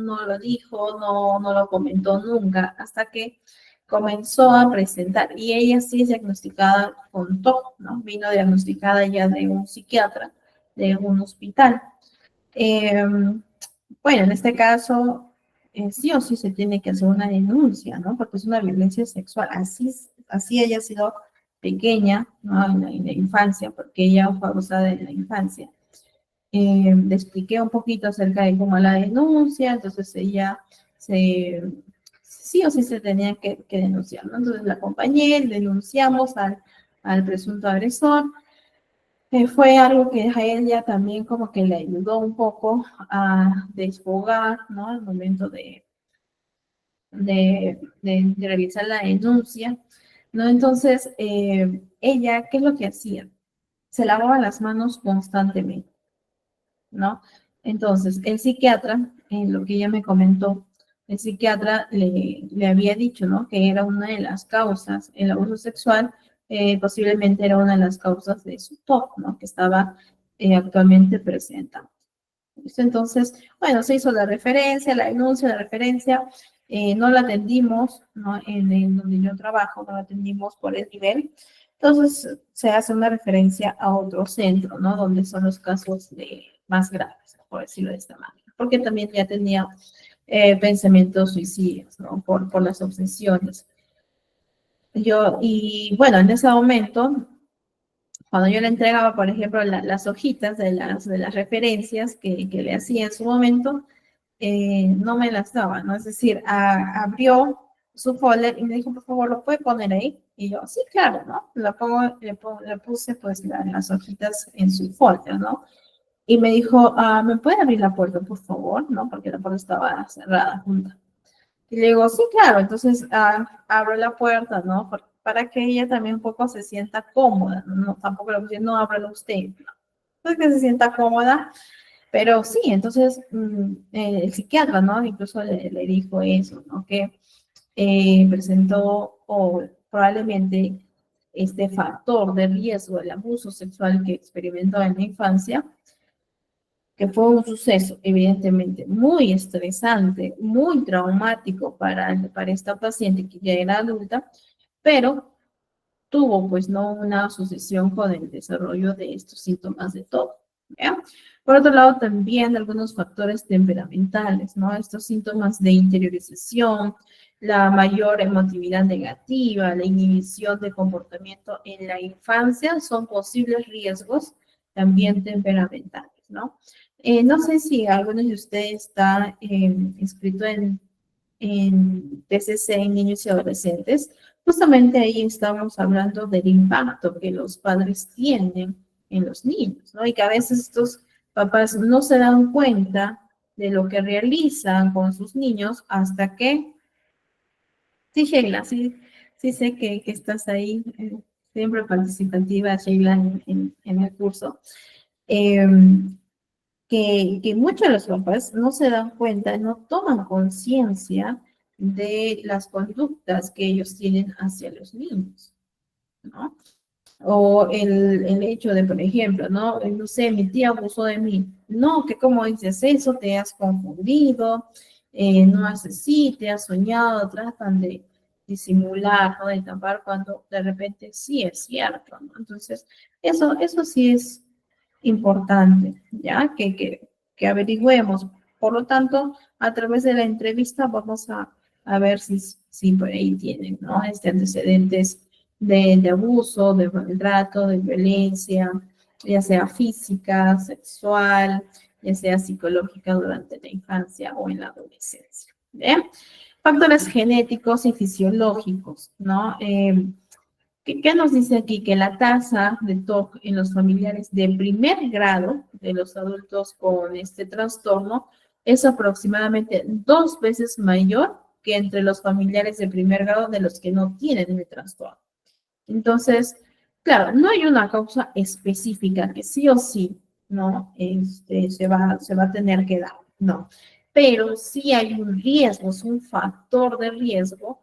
lo comentó nunca, hasta que comenzó a presentar, y ella sí es diagnosticada con TOC, ¿no? Vino diagnosticada ya de un psiquiatra, de un hospital. Bueno, en este caso, sí o sí se tiene que hacer una denuncia, ¿no? Porque es una violencia sexual, así haya sido pequeña, ¿no? En la infancia, porque ella fue abusada en la infancia. Le expliqué un poquito acerca de cómo la denuncia, entonces ella sí o sí se tenía que denunciar, ¿no? Entonces la acompañé, denunciamos al presunto agresor. Fue algo que a ella también como que le ayudó un poco a desfogar, ¿no? Al momento de realizar la denuncia, ¿no? Entonces, ella, ¿qué es lo que hacía? Se lavaba las manos constantemente, ¿no? Entonces, el psiquiatra, en lo que ella me comentó, el psiquiatra le había dicho, ¿no? Que era una de las causas, el abuso sexual, posiblemente era una de las causas de su TOC, ¿no? Que estaba actualmente presentando. Entonces, bueno, se hizo la referencia, la denuncia, la referencia, no la atendimos, ¿no? En donde yo trabajo, no la atendimos por el nivel. Entonces, se hace una referencia a otro centro, ¿no? Donde son los casos más graves, por decirlo de esta manera. Porque también ya tenía pensamientos suicidas, ¿no? Por las obsesiones. Y bueno, en ese momento, cuando yo le entregaba, por ejemplo, las hojitas de las referencias que le hacía en su momento, no me las daba, ¿no? Es decir, abrió su folder y me dijo, por favor, ¿lo puede poner ahí? Y yo, sí, claro, ¿no? Le puse pues las hojitas en su folder, ¿no? Y me dijo, ¿me puede abrir la puerta, por favor? ¿No? Porque la puerta estaba cerrada, junta. Y le digo, sí, claro. Entonces abro la puerta, ¿no? Para que ella también un poco se sienta cómoda, ¿no? Tampoco le puse, no, ábrelo usted. ¿No? Entonces que se sienta cómoda, pero sí, entonces el psiquiatra, ¿no? Incluso le dijo eso, ¿no? Que presentó o probablemente este factor de riesgo del abuso sexual que experimentó en la infancia, que fue un suceso evidentemente muy estresante, muy traumático para esta paciente que ya era adulta, pero tuvo pues no una sucesión con el desarrollo de estos síntomas de TOC. ¿Ya? Por otro lado, también algunos factores temperamentales, ¿no? Estos síntomas de interiorización, la mayor emotividad negativa, la inhibición de comportamiento en la infancia son posibles riesgos también temperamentales, ¿no? No sé si alguno de ustedes está inscrito en TCC en niños y adolescentes. Justamente ahí estamos hablando del impacto que los padres tienen en los niños, ¿no? Y que a veces estos papás no se dan cuenta de lo que realizan con sus niños hasta que, sí, Sheila, sí, sí sé que estás ahí, siempre participativa, Sheila, en el curso. Eh, que muchos de los papás no se dan cuenta, no toman conciencia de las conductas que ellos tienen hacia los niños, ¿no? O el hecho de, por ejemplo, ¿no? No sé, mi tía abusó de mí. No, que como dices eso, te has confundido, no haces así, te has soñado, tratan de disimular, ¿no? De tapar cuando de repente sí es cierto, ¿no? Entonces, eso sí es importante, ¿ya? Que averigüemos. Por lo tanto, a través de la entrevista vamos a ver si por ahí tienen, ¿no? Este antecedentes de abuso, de maltrato, de violencia, ya sea física, sexual, ya sea psicológica durante la infancia o en la adolescencia. ¿Bien? Factores genéticos y fisiológicos, ¿no? ¿Qué nos dice aquí? Que la tasa de TOC en los familiares de primer grado de los adultos con este trastorno es aproximadamente 2 veces mayor que entre los familiares de primer grado de los que no tienen el trastorno. Entonces, claro, no hay una causa específica que sí o sí, ¿no? Se va a tener que dar, no. Pero sí hay un riesgo, es un factor de riesgo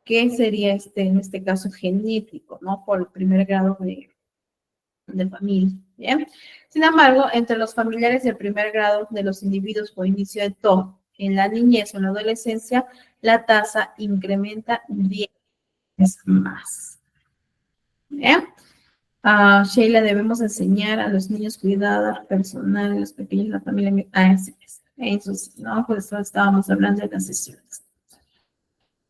que sería en este caso genético, ¿no? Por el primer grado de familia, ¿bien? Sin embargo, entre los familiares de primer grado de los individuos con inicio de TOC en la niñez o en la adolescencia, la tasa incrementa 10 veces más. ¿Bien? Sheila, debemos enseñar a los niños cuidado personal, a los pequeños, la familia. Eso sí, ¿no? Por eso estábamos hablando de las sesiones.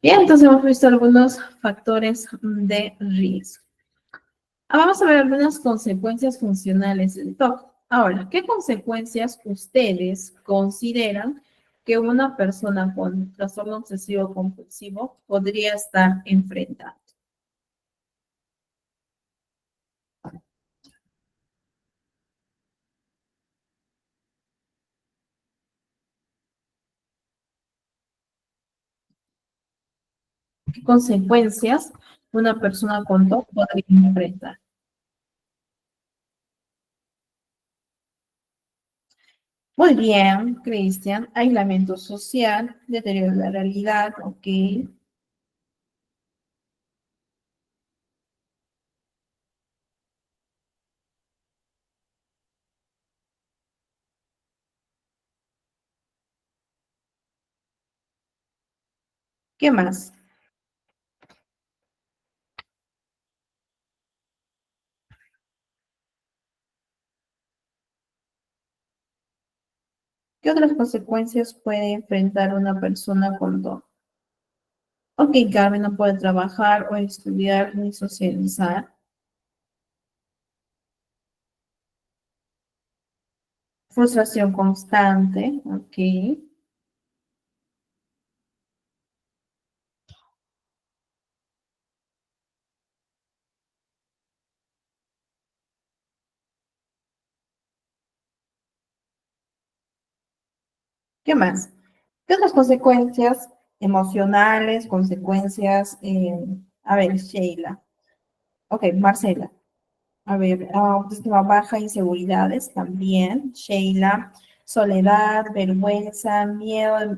Bien, entonces hemos visto algunos factores de riesgo. Vamos a ver algunas consecuencias funcionales del TOC. Ahora, ¿qué consecuencias ustedes consideran que una persona con trastorno obsesivo compulsivo podría estar enfrentando? ¿Qué consecuencias una persona con TOC podría enfrentar? Muy bien, Cristian. Aislamiento social, deterioro de la realidad, ok. ¿Qué más? ¿Qué otras consecuencias puede enfrentar una persona con TOC? Ok, Carmen no puede trabajar o estudiar ni socializar. Frustración constante, ok. ¿Qué más? ¿Qué otras consecuencias emocionales, consecuencias, a ver, Sheila? Ok, Marcela. A ver, autoestima baja, inseguridades también. Sheila, soledad, vergüenza,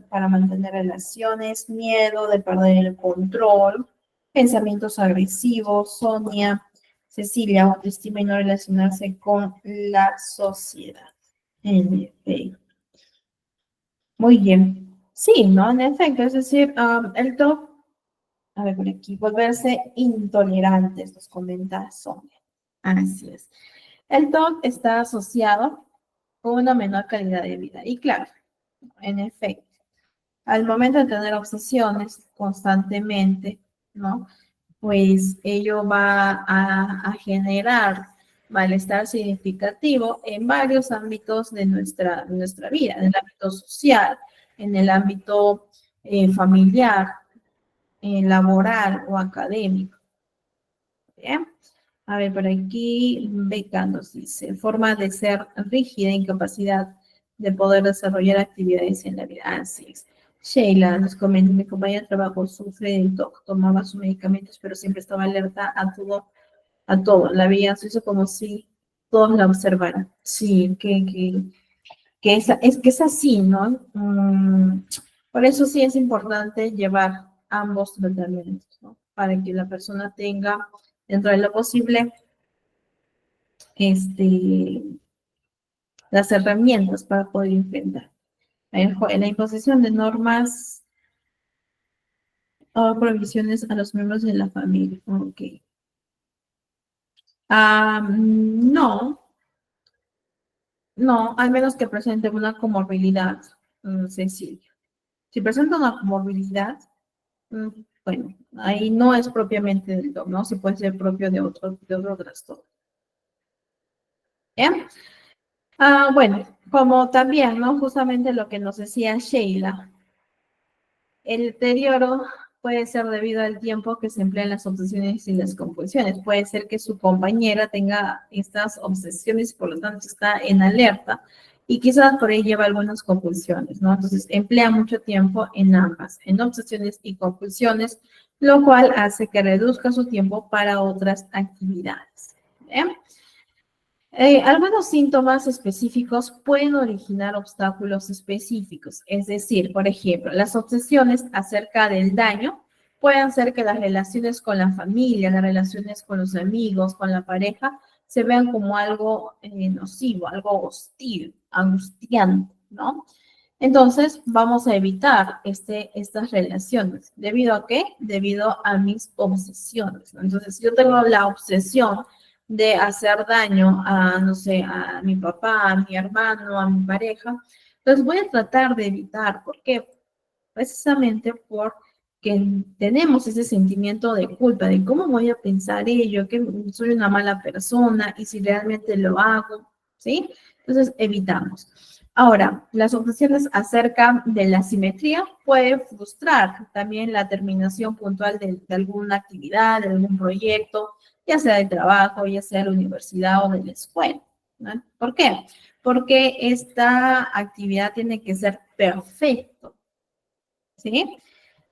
para mantener relaciones, miedo de perder el control, pensamientos agresivos. Sonia, Cecilia, autoestima y no relacionarse con la sociedad. En efecto. Muy bien. Sí, ¿no? En efecto, es decir, el TOC, a ver por aquí, volverse intolerantes, nos comenta Sonia. Así es. El TOC está asociado con una menor calidad de vida. Y claro, en efecto, al momento de tener obsesiones constantemente, ¿no? Pues ello va a generar malestar significativo en varios ámbitos de nuestra vida, en el ámbito social, en el ámbito familiar, laboral o académico. Bien. A ver, por aquí, Beca nos dice, forma de ser rígida, incapacidad de poder desarrollar actividades en la vida. Así es. Sheila nos comenta, mi compañera de trabajo sufre de TOC, tomaba sus medicamentos, pero siempre estaba alerta a todo. La veía hizo como si todos la observaran. Sí, que es así, ¿no? Por eso sí es importante llevar ambos tratamientos, ¿no? Para que la persona tenga, dentro de lo posible, las herramientas para poder enfrentar. La imposición de normas o prohibiciones a los miembros de la familia. Ok. No, no, al menos que presente una comorbilidad, Cecilia. Si presenta una comorbilidad, mm, bueno, ahí no es propiamente del TOC, ¿no? Sí puede ser propio de otro trastorno. ¿Bien? Bueno, como también, ¿no? Justamente lo que nos decía Sheila, el deterioro puede ser debido al tiempo que se emplea en las obsesiones y las compulsiones. Puede ser que su compañera tenga estas obsesiones, por lo tanto está en alerta y quizás por ahí lleva algunas compulsiones, ¿no? Entonces emplea mucho tiempo en ambas, en obsesiones y compulsiones, lo cual hace que reduzca su tiempo para otras actividades. ¿Bien? Algunos síntomas específicos pueden originar obstáculos específicos, es decir, por ejemplo, las obsesiones acerca del daño pueden hacer que las relaciones con la familia, las relaciones con los amigos, con la pareja, se vean como algo nocivo, algo hostil, angustiante, ¿no? Entonces, vamos a evitar estas relaciones. ¿Debido a qué? Debido a mis obsesiones, ¿no? Entonces, yo tengo la obsesión de hacer daño a, no sé, a mi papá, a mi hermano, a mi pareja. Entonces voy a tratar de evitar. ¿Por qué? Precisamente porque tenemos ese sentimiento de culpa, de cómo voy a pensar ello, que soy una mala persona y si realmente lo hago, ¿sí? Entonces evitamos. Ahora, las objeciones acerca de la simetría pueden frustrar también la terminación puntual de alguna actividad, de algún proyecto, ya sea de trabajo, ya sea de la universidad o de la escuela, ¿no? ¿Por qué? Porque esta actividad tiene que ser perfecto, ¿sí?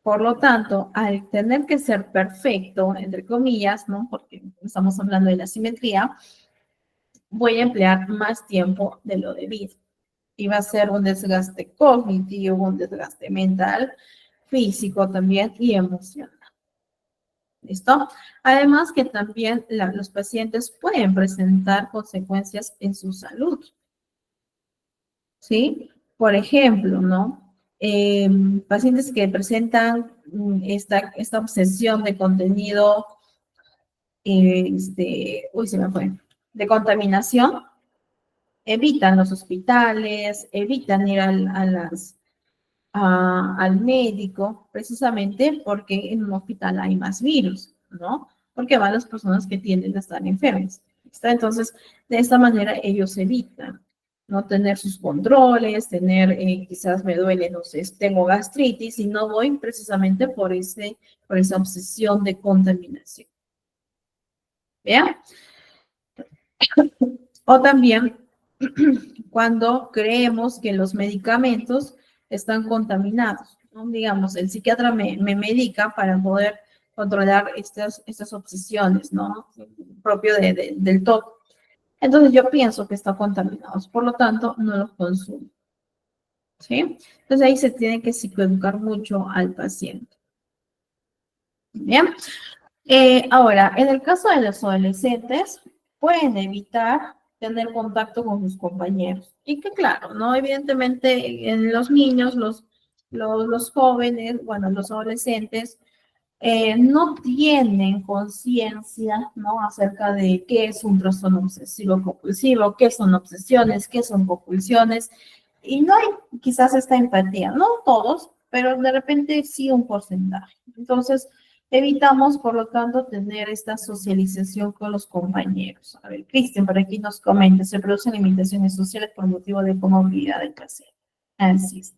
Por lo tanto, al tener que ser perfecto, entre comillas, ¿no? Porque estamos hablando de la simetría, voy a emplear más tiempo de lo debido. Y va a ser un desgaste cognitivo, un desgaste mental, físico también y emocional. ¿Listo? Además que también los pacientes pueden presentar consecuencias en su salud. ¿Sí? Por ejemplo, ¿no? Pacientes que presentan esta obsesión de contenido, uy, se me fue, de contaminación, evitan los hospitales, evitan ir al médico, precisamente porque en un hospital hay más virus, ¿no? Porque van las personas que tienden a estar enfermas. ¿Está? Entonces, de esta manera ellos evitan no tener sus controles, tener quizás me duele, no sé, tengo gastritis y no voy precisamente por esa obsesión de contaminación. ¿Vean? O también cuando creemos que los medicamentos están contaminados, ¿no? Digamos, el psiquiatra me medica para poder controlar estas obsesiones, ¿no? Propio del TOC. Entonces yo pienso que están contaminados, por lo tanto no los consumo, ¿sí? Entonces ahí se tiene que psicoeducar mucho al paciente. Bien. Ahora, en el caso de los adolescentes, pueden evitar tener contacto con sus compañeros. Y que claro, ¿no? Evidentemente en los niños, los jóvenes, bueno, los adolescentes, no tienen conciencia, ¿no? Acerca de qué es un trastorno obsesivo compulsivo, qué son obsesiones, qué son compulsiones. Y no hay quizás esta empatía, no todos, pero de repente sí un porcentaje. Entonces, evitamos, por lo tanto, tener esta socialización con los compañeros. A ver, Cristian, por aquí nos comenta, se producen limitaciones sociales por motivo de comorbilidad del paciente. Así es.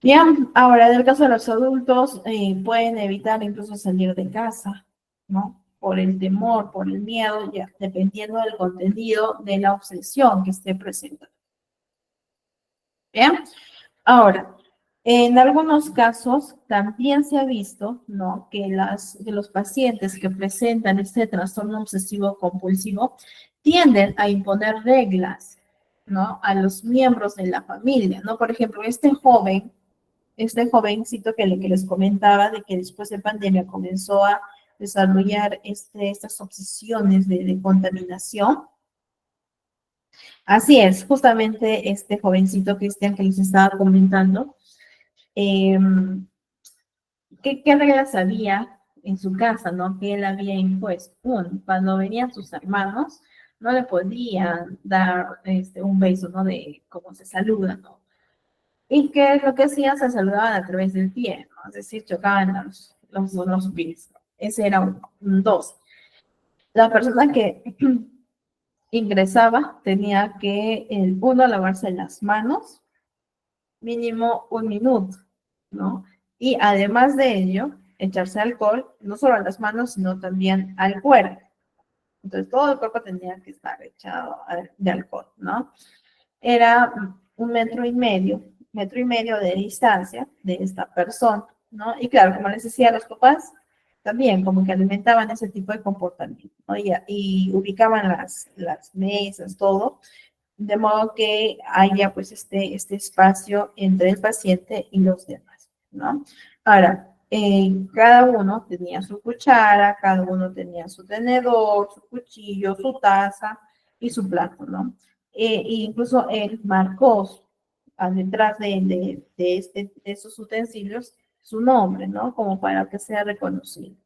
Bien, ahora, en el caso de los adultos, pueden evitar incluso salir de casa, ¿no? Por el temor, por el miedo, ya, dependiendo del contenido de la obsesión que esté presente. Bien, ahora, en algunos casos también se ha visto, ¿no? Que los pacientes que presentan este trastorno obsesivo compulsivo tienden a imponer reglas, ¿no? A los miembros de la familia, ¿no? Por ejemplo, este jovencito que les comentaba de que después de pandemia comenzó a desarrollar estas obsesiones de contaminación. Así es, justamente este jovencito Cristian que les estaba comentando, ¿qué reglas había en su casa, ¿no? Que él había impuesto. Cuando venían sus hermanos, no le podían dar un beso, ¿no? De cómo se saluda, ¿no? Y que lo que hacían, se saludaban a través del pie, ¿no? Es decir, chocaban los pies. Ese era un dos. La persona que ingresaba tenía que, uno, lavarse las manos, mínimo 1 minuto, ¿no? Y además de ello, echarse alcohol, no solo a las manos, sino también al cuerpo. Entonces, todo el cuerpo tenía que estar echado de alcohol, ¿no? Era 1,5 metros de distancia de esta persona, ¿no? Y claro, como les decía, los papás también como que alimentaban ese tipo de comportamiento, ¿no? Y ubicaban las mesas, todo, de modo que haya pues este espacio entre el paciente y los demás, ¿no? Ahora, cada uno tenía su cuchara, cada uno tenía su tenedor, su cuchillo, su taza y su plato, ¿no? Incluso él marcó detrás de esos utensilios su nombre, ¿no? Como para que sea reconocido.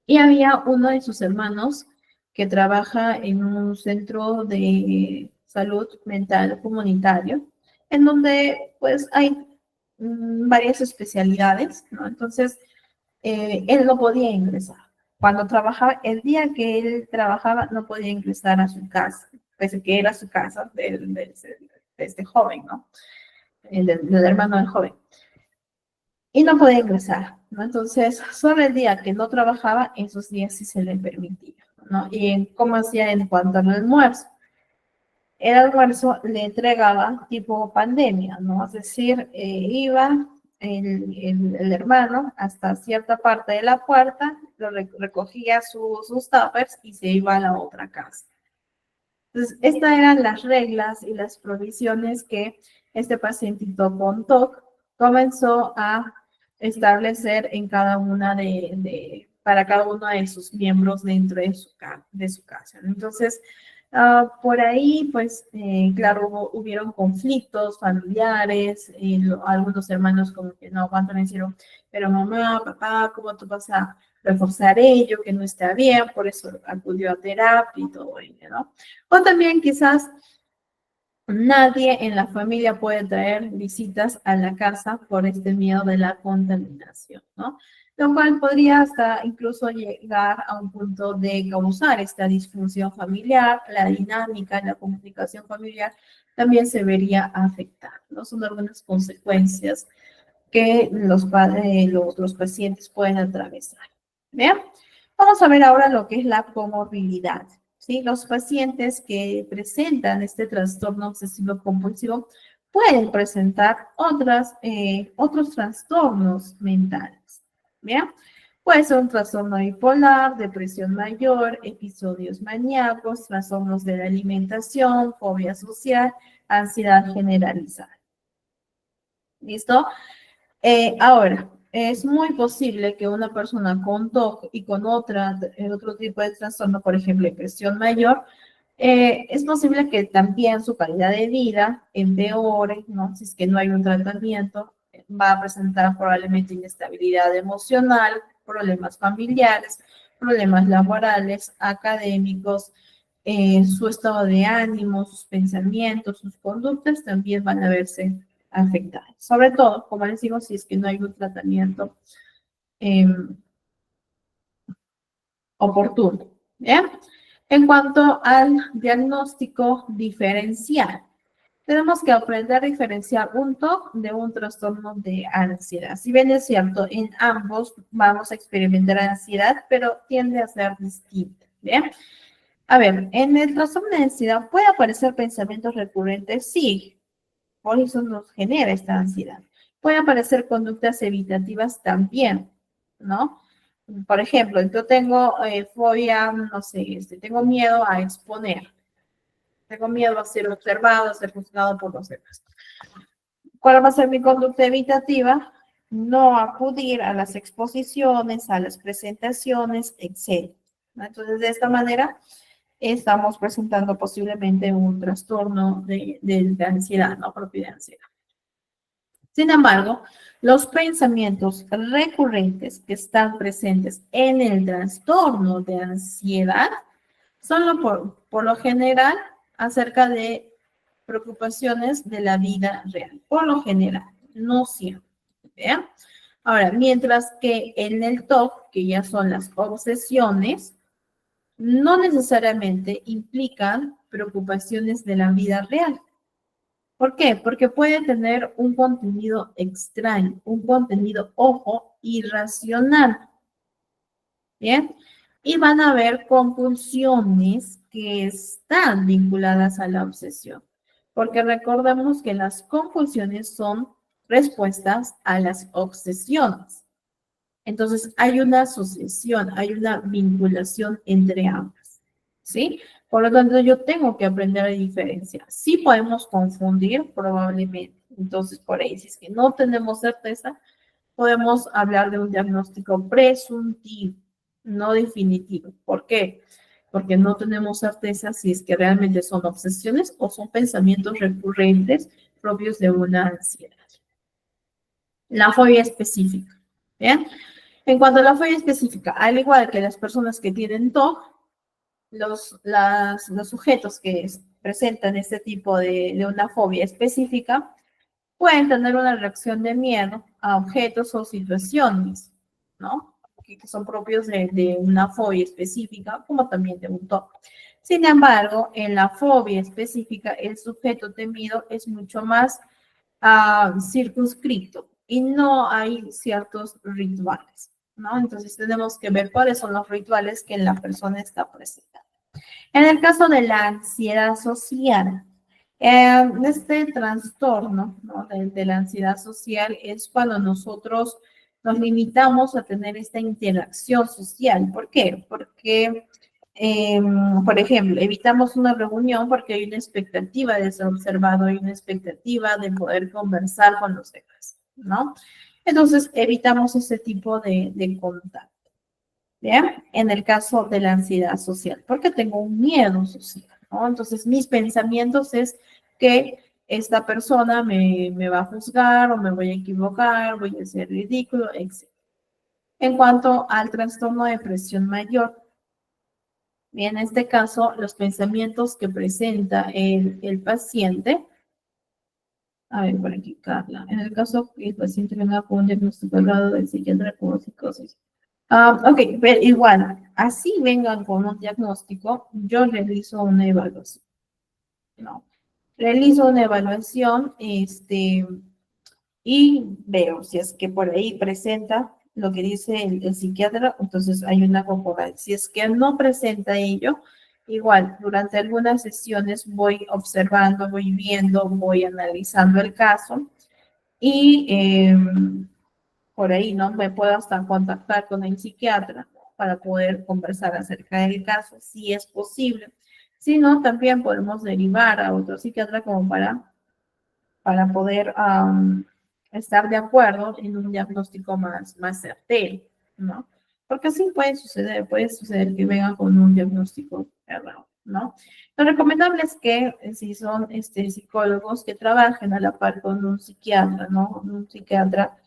Y había uno de sus hermanos que trabaja en un centro de salud mental comunitario, en donde pues hay varias especialidades, ¿no? Entonces, él no podía ingresar. Cuando trabajaba, el día que él trabajaba, no podía ingresar a su casa, pese que era su casa de este joven, ¿no? Del hermano del joven. Y no podía ingresar, ¿no? Entonces, solo el día que no trabajaba, esos días sí se le permitía, ¿no? Y cómo hacía en cuanto al almuerzo. El almuerzo le entregaba tipo pandemia, ¿no? Es decir, iba el hermano hasta cierta parte de la puerta, recogía sus tuppers y se iba a la otra casa. Entonces, estas eran las reglas y las provisiones que este pacientito con TOC comenzó a establecer en cada una para cada uno de sus miembros dentro de su casa. Entonces, Por ahí, pues, claro, hubieron conflictos familiares, algunos hermanos como que no aguantan y dijeron, pero mamá, papá, ¿cómo tú vas a reforzar ello que no está bien? Por eso acudió a terapia y todo ello, ¿no? O también quizás nadie en la familia puede traer visitas a la casa por este miedo de la contaminación, ¿no? Lo cual podría hasta incluso llegar a un punto de causar esta disfunción familiar, la dinámica, la comunicación familiar también se vería afectada, ¿no? Son algunas consecuencias que los pacientes pueden atravesar. Bien, vamos a ver ahora lo que es la comorbilidad. ¿Sí? Los pacientes que presentan este trastorno obsesivo compulsivo pueden presentar otros trastornos mentales. ¿Bien? Puede ser un trastorno bipolar, depresión mayor, episodios maníacos, trastornos de la alimentación, fobia social, ansiedad generalizada. ¿Listo? Ahora, es muy posible que una persona con TOC y con otro tipo de trastorno, por ejemplo, depresión mayor, es posible que también su calidad de vida empeore, ¿no? Si es que no hay un tratamiento, va a presentar probablemente inestabilidad emocional, problemas familiares, problemas laborales, académicos, su estado de ánimo, sus pensamientos, sus conductas también van a verse afectadas. Sobre todo, como les digo, si es que no hay un tratamiento oportuno. ¿Bien? En cuanto al diagnóstico diferencial, tenemos que aprender a diferenciar un TOC de un trastorno de ansiedad. Si bien es cierto, en ambos vamos a experimentar ansiedad, pero tiende a ser distinta. ¿Bien? A ver, en el trastorno de ansiedad puede aparecer pensamientos recurrentes, sí, por eso nos genera esta ansiedad. Puede aparecer conductas evitativas también, ¿no? Por ejemplo, yo tengo fobia, no sé, tengo miedo a exponer, tengo miedo a ser observado, a ser juzgado por los demás. ¿Cuál va a ser mi conducta evitativa? No acudir a las exposiciones, a las presentaciones, etc. Entonces, de esta manera, estamos presentando posiblemente un trastorno de ansiedad, no propio de ansiedad. Sin embargo, los pensamientos recurrentes que están presentes en el trastorno de ansiedad son por lo general acerca de preocupaciones de la vida real, por lo general, no siempre. ¿Vean? Ahora, mientras que en el TOC, que ya son las obsesiones, no necesariamente implican preocupaciones de la vida real. ¿Por qué? Porque puede tener un contenido extraño, un contenido, ojo, irracional. ¿Bien? Y van a haber compulsiones que están vinculadas a la obsesión. Porque recordemos que las compulsiones son respuestas a las obsesiones. Entonces, hay una asociación, hay una vinculación entre ambas, ¿sí? Por lo tanto, yo tengo que aprender a diferenciar. Sí podemos confundir, probablemente. Entonces, por ahí, si es que no tenemos certeza, podemos hablar de un diagnóstico presuntivo, no definitivo. ¿Por qué? Porque no tenemos certeza si es que realmente son obsesiones o son pensamientos recurrentes propios de una ansiedad. La fobia específica, ¿bien? En cuanto a la fobia específica, al igual que las personas que tienen TOC, los sujetos que presentan este tipo de una fobia específica pueden tener una reacción de miedo a objetos o situaciones, ¿no? Que son propios de una fobia específica, como también de un TOC. Sin embargo, en la fobia específica, el sujeto temido es mucho más circunscrito y no hay ciertos rituales, ¿no? Entonces tenemos que ver cuáles son los rituales que la persona está presentando. En el caso de la ansiedad social, este trastorno, ¿no? de la ansiedad social es cuando nosotros nos limitamos a tener esta interacción social. ¿Por qué? Porque, por ejemplo, evitamos una reunión porque hay una expectativa de ser observado, hay una expectativa de poder conversar con los demás, ¿no? Entonces, evitamos ese tipo de contacto. ¿Bien? En el caso de la ansiedad social, porque tengo un miedo social, ¿no? Entonces, mis pensamientos es que esta persona me va a juzgar o me voy a equivocar, voy a ser ridículo, etc. En cuanto al trastorno de depresión mayor, en este caso, los pensamientos que presenta el paciente, a ver, por aquí, Carla, en el caso que el paciente venga con un diagnóstico errado del psiquiatra como psicosis. Ok, pero igual, así vengan con un diagnóstico, yo realizo una evaluación, ¿no? Realizo una evaluación, y veo si es que por ahí presenta lo que dice el psiquiatra, entonces hay una concordancia. Si es que no presenta ello, igual, durante algunas sesiones voy observando, voy viendo, voy analizando el caso y por ahí, ¿no? Me puedo hasta contactar con el psiquiatra para poder conversar acerca del caso, si es posible. Si no, también podemos derivar a otro psiquiatra como para poder estar de acuerdo en un diagnóstico más certero, ¿no? Porque sí puede suceder que vengan con un diagnóstico errado, ¿no? Lo recomendable es que si son psicólogos que trabajen a la par con un psiquiatra, ¿no? Un psiquiatra,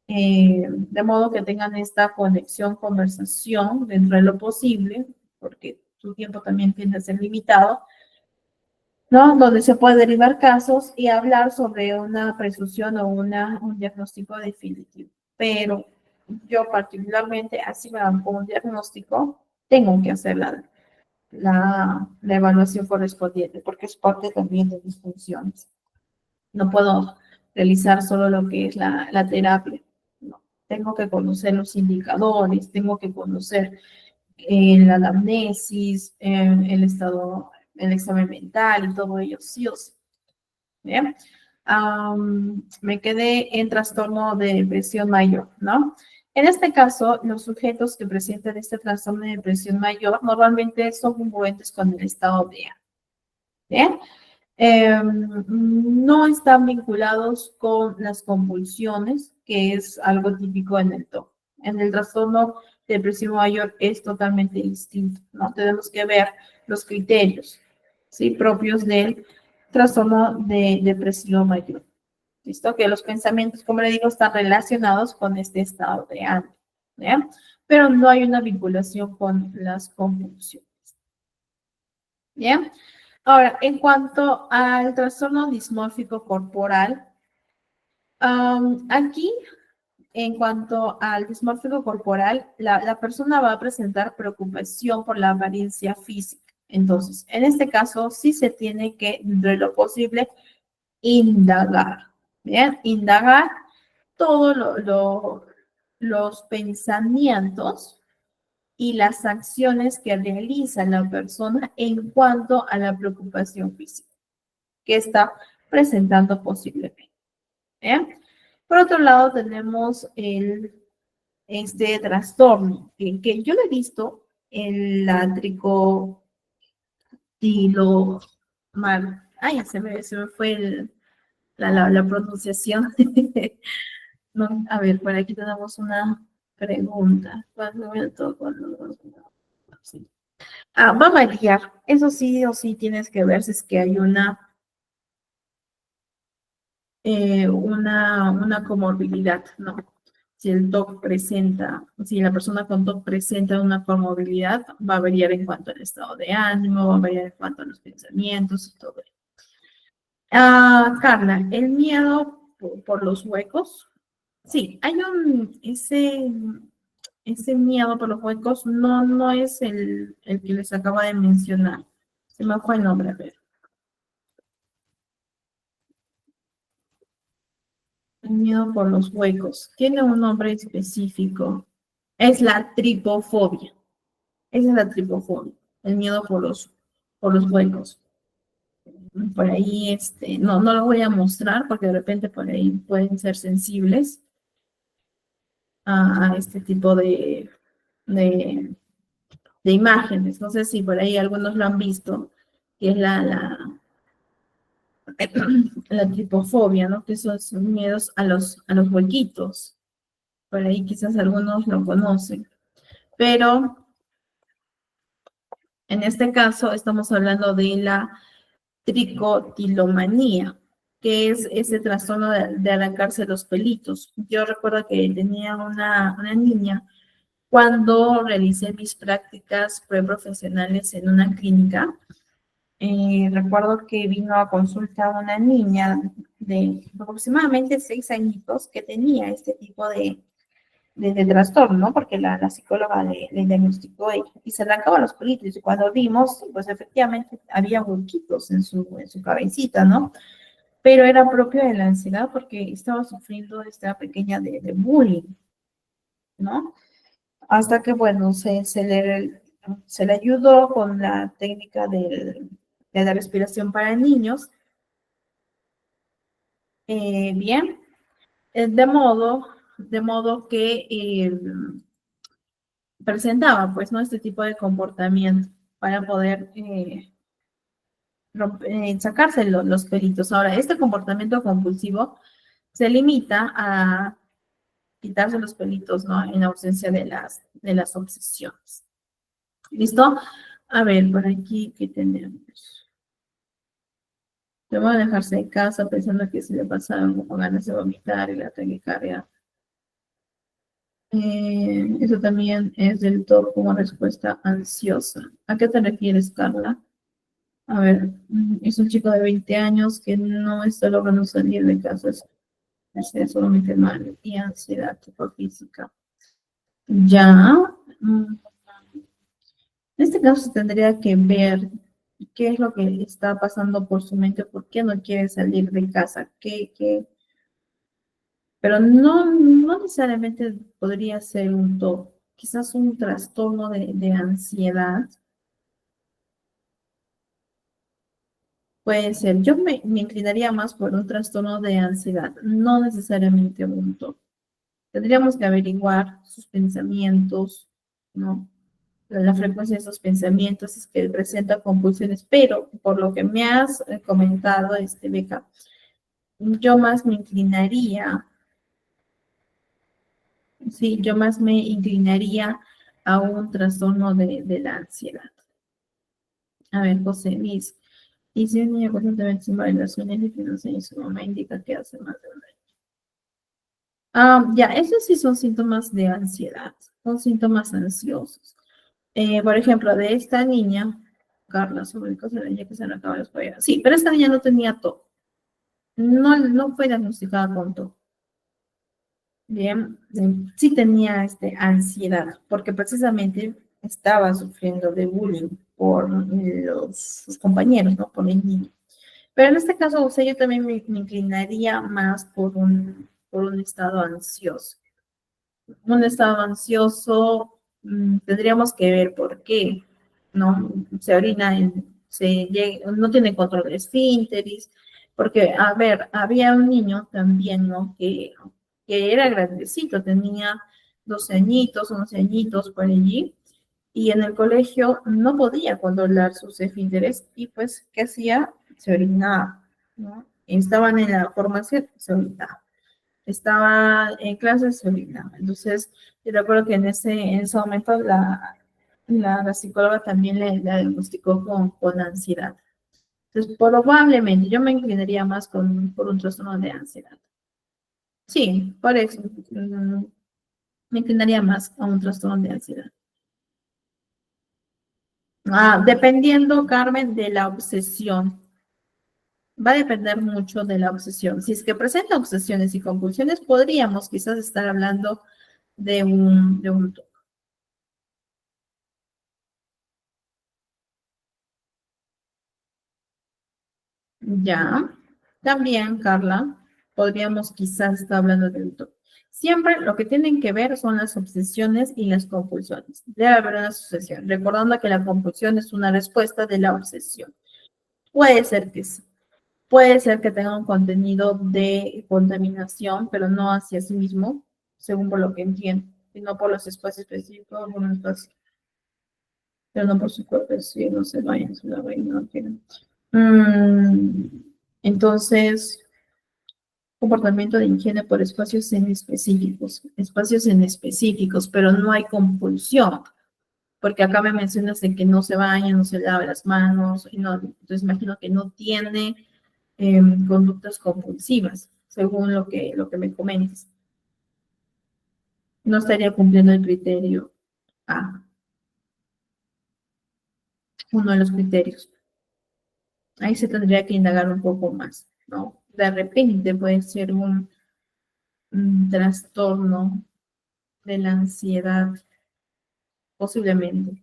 de modo que tengan esta conexión, conversación dentro de lo posible, porque su tiempo también tiende a ser limitado, ¿no? Donde se puede derivar casos y hablar sobre una presunción o un diagnóstico definitivo. Pero yo particularmente, así me dan como un diagnóstico, tengo que hacer la evaluación correspondiente, porque es parte también de mis funciones. No puedo realizar solo lo que es la terapia, no. Tengo que conocer los indicadores, tengo que conocer la anamnesis, el estado, el examen mental y todo ello, sí o sí. Bien. Me quedé en trastorno de depresión mayor, ¿no? En este caso, los sujetos que presentan este trastorno de depresión mayor normalmente son congruentes con el estado de ánimo. Bien. No están vinculados con las convulsiones, que es algo típico en el TOC. En el trastorno de depresión mayor es totalmente distinto, ¿no? Tenemos que ver los criterios, ¿sí? Propios del trastorno de depresión mayor. ¿Listo? Que los pensamientos, como le digo, están relacionados con este estado de ánimo, ¿ya? Pero no hay una vinculación con las convulsiones. ¿Bien? Ahora, en cuanto al trastorno dismórfico corporal, aquí, en cuanto al dismórfico corporal, la persona va a presentar preocupación por la apariencia física. Entonces, en este caso, sí se tiene que, de lo posible, indagar. Bien, indagar todos los pensamientos y las acciones que realiza la persona en cuanto a la preocupación física que está presentando posiblemente. ¿Bien? Por otro lado, tenemos este trastorno, que yo lo he visto en la ay, se me fue la pronunciación. No, a ver, por aquí tenemos una pregunta. Sí. Va a variar. Eso sí o sí tienes que ver si es que hay una comorbilidad, ¿no? Si el TOC presenta, si la persona con TOC presenta una comorbilidad, va a variar en cuanto al estado de ánimo, va a variar en cuanto a los pensamientos y todo eso. Carla, el miedo por los huecos. Sí, hay ese miedo por los huecos no es el que les acaba de mencionar. Se me fue el nombre, a ver. El miedo por los huecos. Tiene un nombre específico. Es la tripofobia. Esa es la tripofobia. El miedo por los huecos. Por ahí, no lo voy a mostrar porque de repente por ahí pueden ser sensibles a este tipo de imágenes. No sé si por ahí algunos lo han visto, que es la tripofobia, ¿no? Que son miedos a los huequitos. Por ahí quizás algunos lo conocen. Pero En este caso, estamos hablando de la tricotilomanía, que es ese trastorno de arrancarse los pelitos. Yo recuerdo que tenía una niña cuando realicé mis prácticas preprofesionales en una clínica. Recuerdo que vino a consulta una niña de aproximadamente 6 añitos que tenía este tipo de trastorno, ¿no? Porque la psicóloga le diagnosticó y se arrancaba los pelitos. Y cuando vimos, pues efectivamente había huequitos en su cabecita, ¿no? Pero era propio de la ansiedad porque estaba sufriendo esta pequeña de bullying, ¿no? Hasta que, bueno, se le ayudó con la técnica de la respiración para niños. Bien, de modo que presentaba, pues, ¿no? Este tipo de comportamiento para poder sacarse los pelitos. Ahora, este comportamiento compulsivo se limita a quitarse los pelitos, ¿no? En ausencia de las obsesiones. ¿Listo? A ver, por aquí, ¿qué tenemos? Le voy a dejarse en casa pensando que se le pasaron como ganas de vomitar y la taquicardia. Eso también es del todo como respuesta ansiosa. ¿A qué te refieres, Carla? A ver, es un chico de 20 años que no está logrando salir de casa. Es solamente mal y ansiedad tipo física. Ya. En este caso se tendría que ver qué es lo que está pasando por su mente, por qué no quiere salir de casa, pero no necesariamente podría ser un TOC, quizás un trastorno de ansiedad. Puede ser, me inclinaría más por un trastorno de ansiedad, no necesariamente un TOC. Tendríamos que averiguar sus pensamientos, ¿no? La frecuencia de esos pensamientos, es que presenta compulsiones, pero por lo que me has comentado, Beca, yo más me inclinaría, sí, yo más me inclinaría a un trastorno de la ansiedad. A ver, José Luis, y si un niño constantemente sin variaciones y que no sé, su mamá indica que hace más de un año. Ya, esos sí son síntomas de ansiedad, son síntomas ansiosos. Por ejemplo, de esta niña, Carla, sobre el caso de la niña que se le acaba los cabellos. Sí, pero esta niña no tenía TOC. No fue diagnosticada con TOC. Bien, sí tenía ansiedad, porque precisamente estaba sufriendo de bullying por sus compañeros, ¿no? Por el niño. Pero en este caso, o sea, yo también me inclinaría más por un estado ansioso. Un estado ansioso, tendríamos que ver por qué, ¿no? Se orina, no tiene control de esfínteris, porque, a ver, había un niño también, ¿no? Que era grandecito, tenía 12 añitos, 11 añitos por allí, y en el colegio no podía controlar sus esfínteres, y pues, ¿qué hacía? Se orinaba, ¿no? Estaban en la formación, se orinaba. Estaba en clases, se orinaba. Entonces, yo recuerdo que en ese momento la psicóloga también le diagnosticó con ansiedad. Entonces, probablemente yo me inclinaría más por un trastorno de ansiedad. Sí, por eso me inclinaría más a un trastorno de ansiedad. Dependiendo, Carmen, de la obsesión. Va a depender mucho de la obsesión. Si es que presenta obsesiones y compulsiones, podríamos quizás estar hablando de un TOC. Ya, también, Carla, podríamos quizás estar hablando de un TOC. Siempre lo que tienen que ver son las obsesiones y las compulsiones. Debe haber una asociación, recordando que la compulsión es una respuesta de la obsesión. Puede ser que sí. Puede ser que tenga un contenido de contaminación, pero no hacia sí mismo, según por lo que entiendo, sino por los espacios específicos, pero no por su cuerpo, si no se vayan, se la vayan, no quieren. Entonces, comportamiento de higiene por espacios en específicos, pero no hay compulsión. porque acá me mencionas de que no se baña, no se lava las manos, y no, entonces imagino que no tiene conductas compulsivas, según lo que me comentas. No estaría cumpliendo el criterio A, uno de los criterios. Ahí se tendría que indagar un poco más, ¿no? De repente puede ser un trastorno de la ansiedad, posiblemente,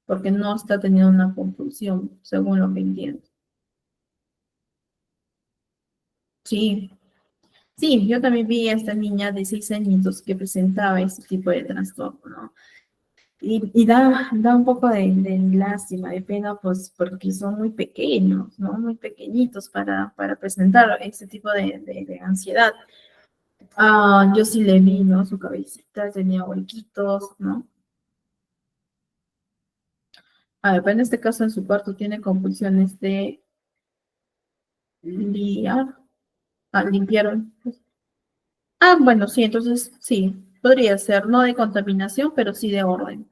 porque no está teniendo una compulsión, según lo que entiendo. Sí, sí, yo también vi a esta niña de 6 añitos que presentaba este tipo de trastorno, ¿no? Y da un poco de lástima, de pena, pues porque son muy pequeños, ¿no? Muy pequeñitos para presentar este tipo de ansiedad. Yo sí le vi, ¿no? Su cabecita tenía huequitos, ¿no? Pero en este caso, en su cuarto tiene compulsiones de limpiar. Limpiaron. Bueno, sí, entonces sí, podría ser, no de contaminación, pero sí de orden,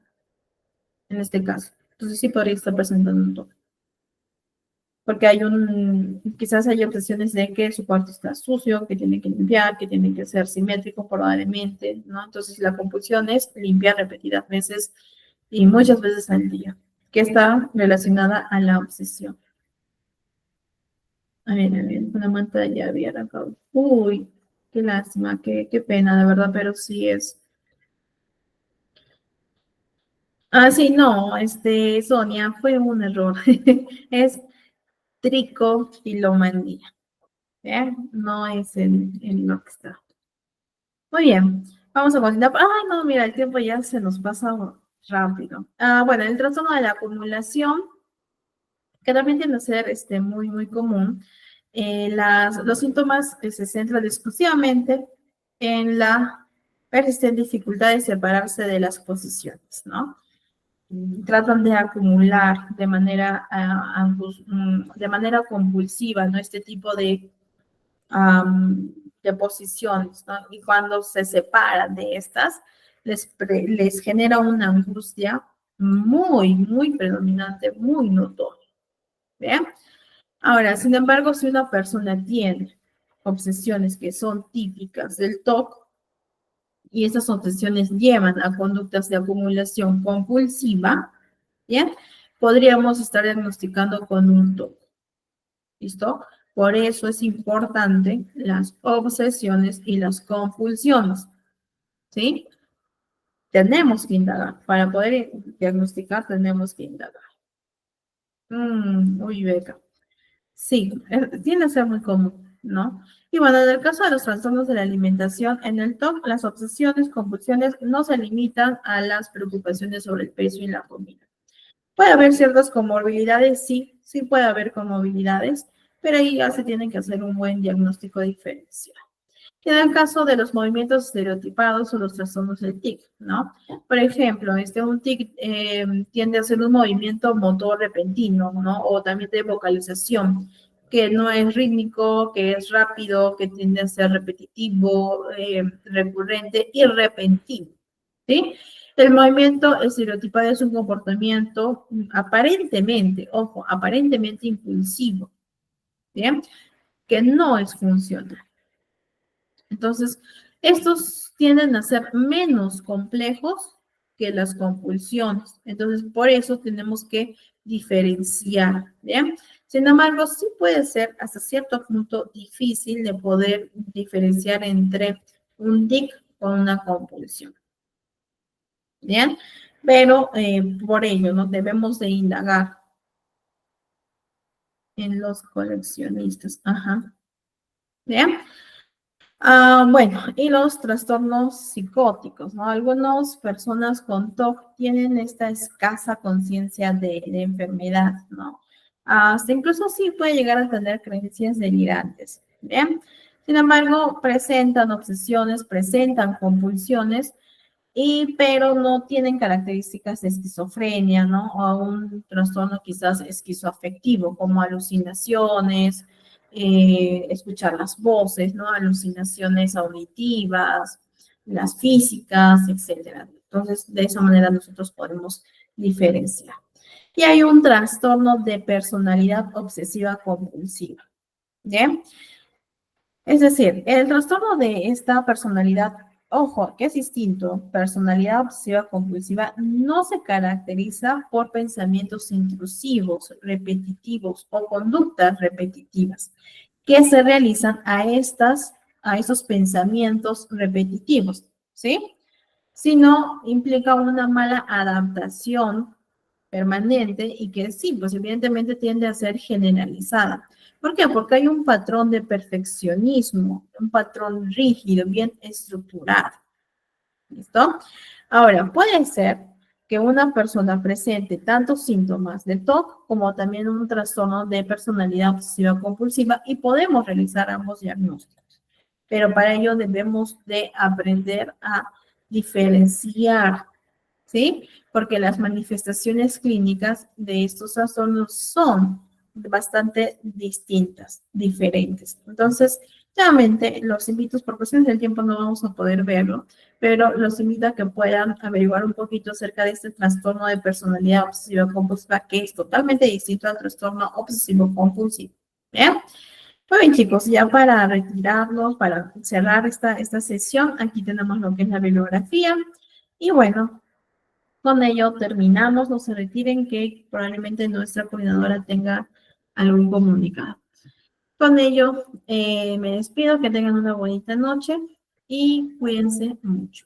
en este caso. Entonces sí podría estar presentando un toque. Porque quizás hay obsesiones de que su cuarto está sucio, que tiene que limpiar, que tiene que ser simétrico probablemente, ¿no? Entonces la compulsión es limpiar repetidas veces y muchas veces al día, que está relacionada a la obsesión. A ver, una manta ya había arrancado. Uy, qué lástima, qué pena, de verdad, pero sí es. Sí, no, Sonia, fue un error. Es tricotilomanía. No es lo que está. Muy bien, vamos a continuar. Ay, no, mira, el tiempo ya se nos pasa rápido. Bueno, el trastorno de la acumulación, que también tiende a ser muy, muy común. Los síntomas se centran exclusivamente en la persistente dificultad de separarse de las posiciones, ¿no? Tratan de acumular de manera compulsiva, ¿no? Este tipo de posiciones, ¿no? Y cuando se separan de estas, les genera una angustia muy, muy predominante, muy notoria. ¿Bien? Ahora, sin embargo, si una persona tiene obsesiones que son típicas del TOC y esas obsesiones llevan a conductas de acumulación compulsiva, ¿bien? Podríamos estar diagnosticando con un TOC. ¿Listo? Por eso es importante las obsesiones y las compulsiones, ¿sí? Tenemos que indagar. Para poder diagnosticar, tenemos que indagar. Uy, Beca. Sí, tiende a ser muy común, ¿no? Y bueno, en el caso de los trastornos de la alimentación, en el TOC, las obsesiones, compulsiones no se limitan a las preocupaciones sobre el peso y la comida. Puede haber ciertas comorbilidades, sí puede haber comorbilidades, pero ahí ya se tiene que hacer un buen diagnóstico diferencial. En el caso de los movimientos estereotipados o los trastornos del TIC, ¿no? Por ejemplo, un TIC tiende a ser un movimiento motor repentino, ¿no? O también de vocalización, que no es rítmico, que es rápido, que tiende a ser repetitivo, recurrente y repentino, ¿sí? El movimiento estereotipado es un comportamiento aparentemente, ojo, aparentemente impulsivo, ¿bien? Que no es funcional. Entonces, estos tienden a ser menos complejos que las compulsiones. Entonces, por eso tenemos que diferenciar, ¿bien? Sin embargo, sí puede ser hasta cierto punto difícil de poder diferenciar entre un TIC con una compulsión. ¿Bien? Pero por ello, ¿no? Debemos de indagar en los coleccionistas. Ajá. ¿Bien? Bueno, y los trastornos psicóticos, ¿no? Algunas personas con TOC tienen esta escasa conciencia de enfermedad, ¿no? Hasta incluso sí puede llegar a tener creencias delirantes, ¿bien? Sin embargo, presentan obsesiones, presentan compulsiones, pero no tienen características de esquizofrenia, ¿no? O un trastorno quizás esquizoafectivo, como alucinaciones, escuchar las voces, ¿no? Alucinaciones auditivas, las físicas, etcétera. Entonces, de esa manera nosotros podemos diferenciar. Y hay un trastorno de personalidad obsesiva compulsiva. ¿Bien? Es decir, el trastorno de esta personalidad, ojo, que es distinto, personalidad obsesiva compulsiva, no se caracteriza por pensamientos intrusivos, repetitivos o conductas repetitivas que se realizan a esos pensamientos repetitivos, ¿sí? Sino implica una mala adaptación permanente y que sí, pues evidentemente tiende a ser generalizada. ¿Por qué? Porque hay un patrón de perfeccionismo, un patrón rígido, bien estructurado. ¿Listo? Ahora, puede ser que una persona presente tanto síntomas de TOC como también un trastorno de personalidad obsesiva compulsiva y podemos realizar ambos diagnósticos. Pero para ello debemos de aprender a diferenciar, ¿sí? Porque las manifestaciones clínicas de estos trastornos son bastante distintas, diferentes. Entonces, realmente los invito, por cuestiones del tiempo no vamos a poder verlo, pero los invito a que puedan averiguar un poquito acerca de este trastorno de personalidad obsesiva compulsiva, que es totalmente distinto al trastorno obsesivo compulsivo. ¿Bien? Muy bien, chicos, ya para retirarnos, para cerrar esta sesión, aquí tenemos lo que es la bibliografía. Y bueno, con ello terminamos, no se retiren, que probablemente nuestra coordinadora tenga algún comunicado. Con ello me despido, que tengan una bonita noche y cuídense mucho.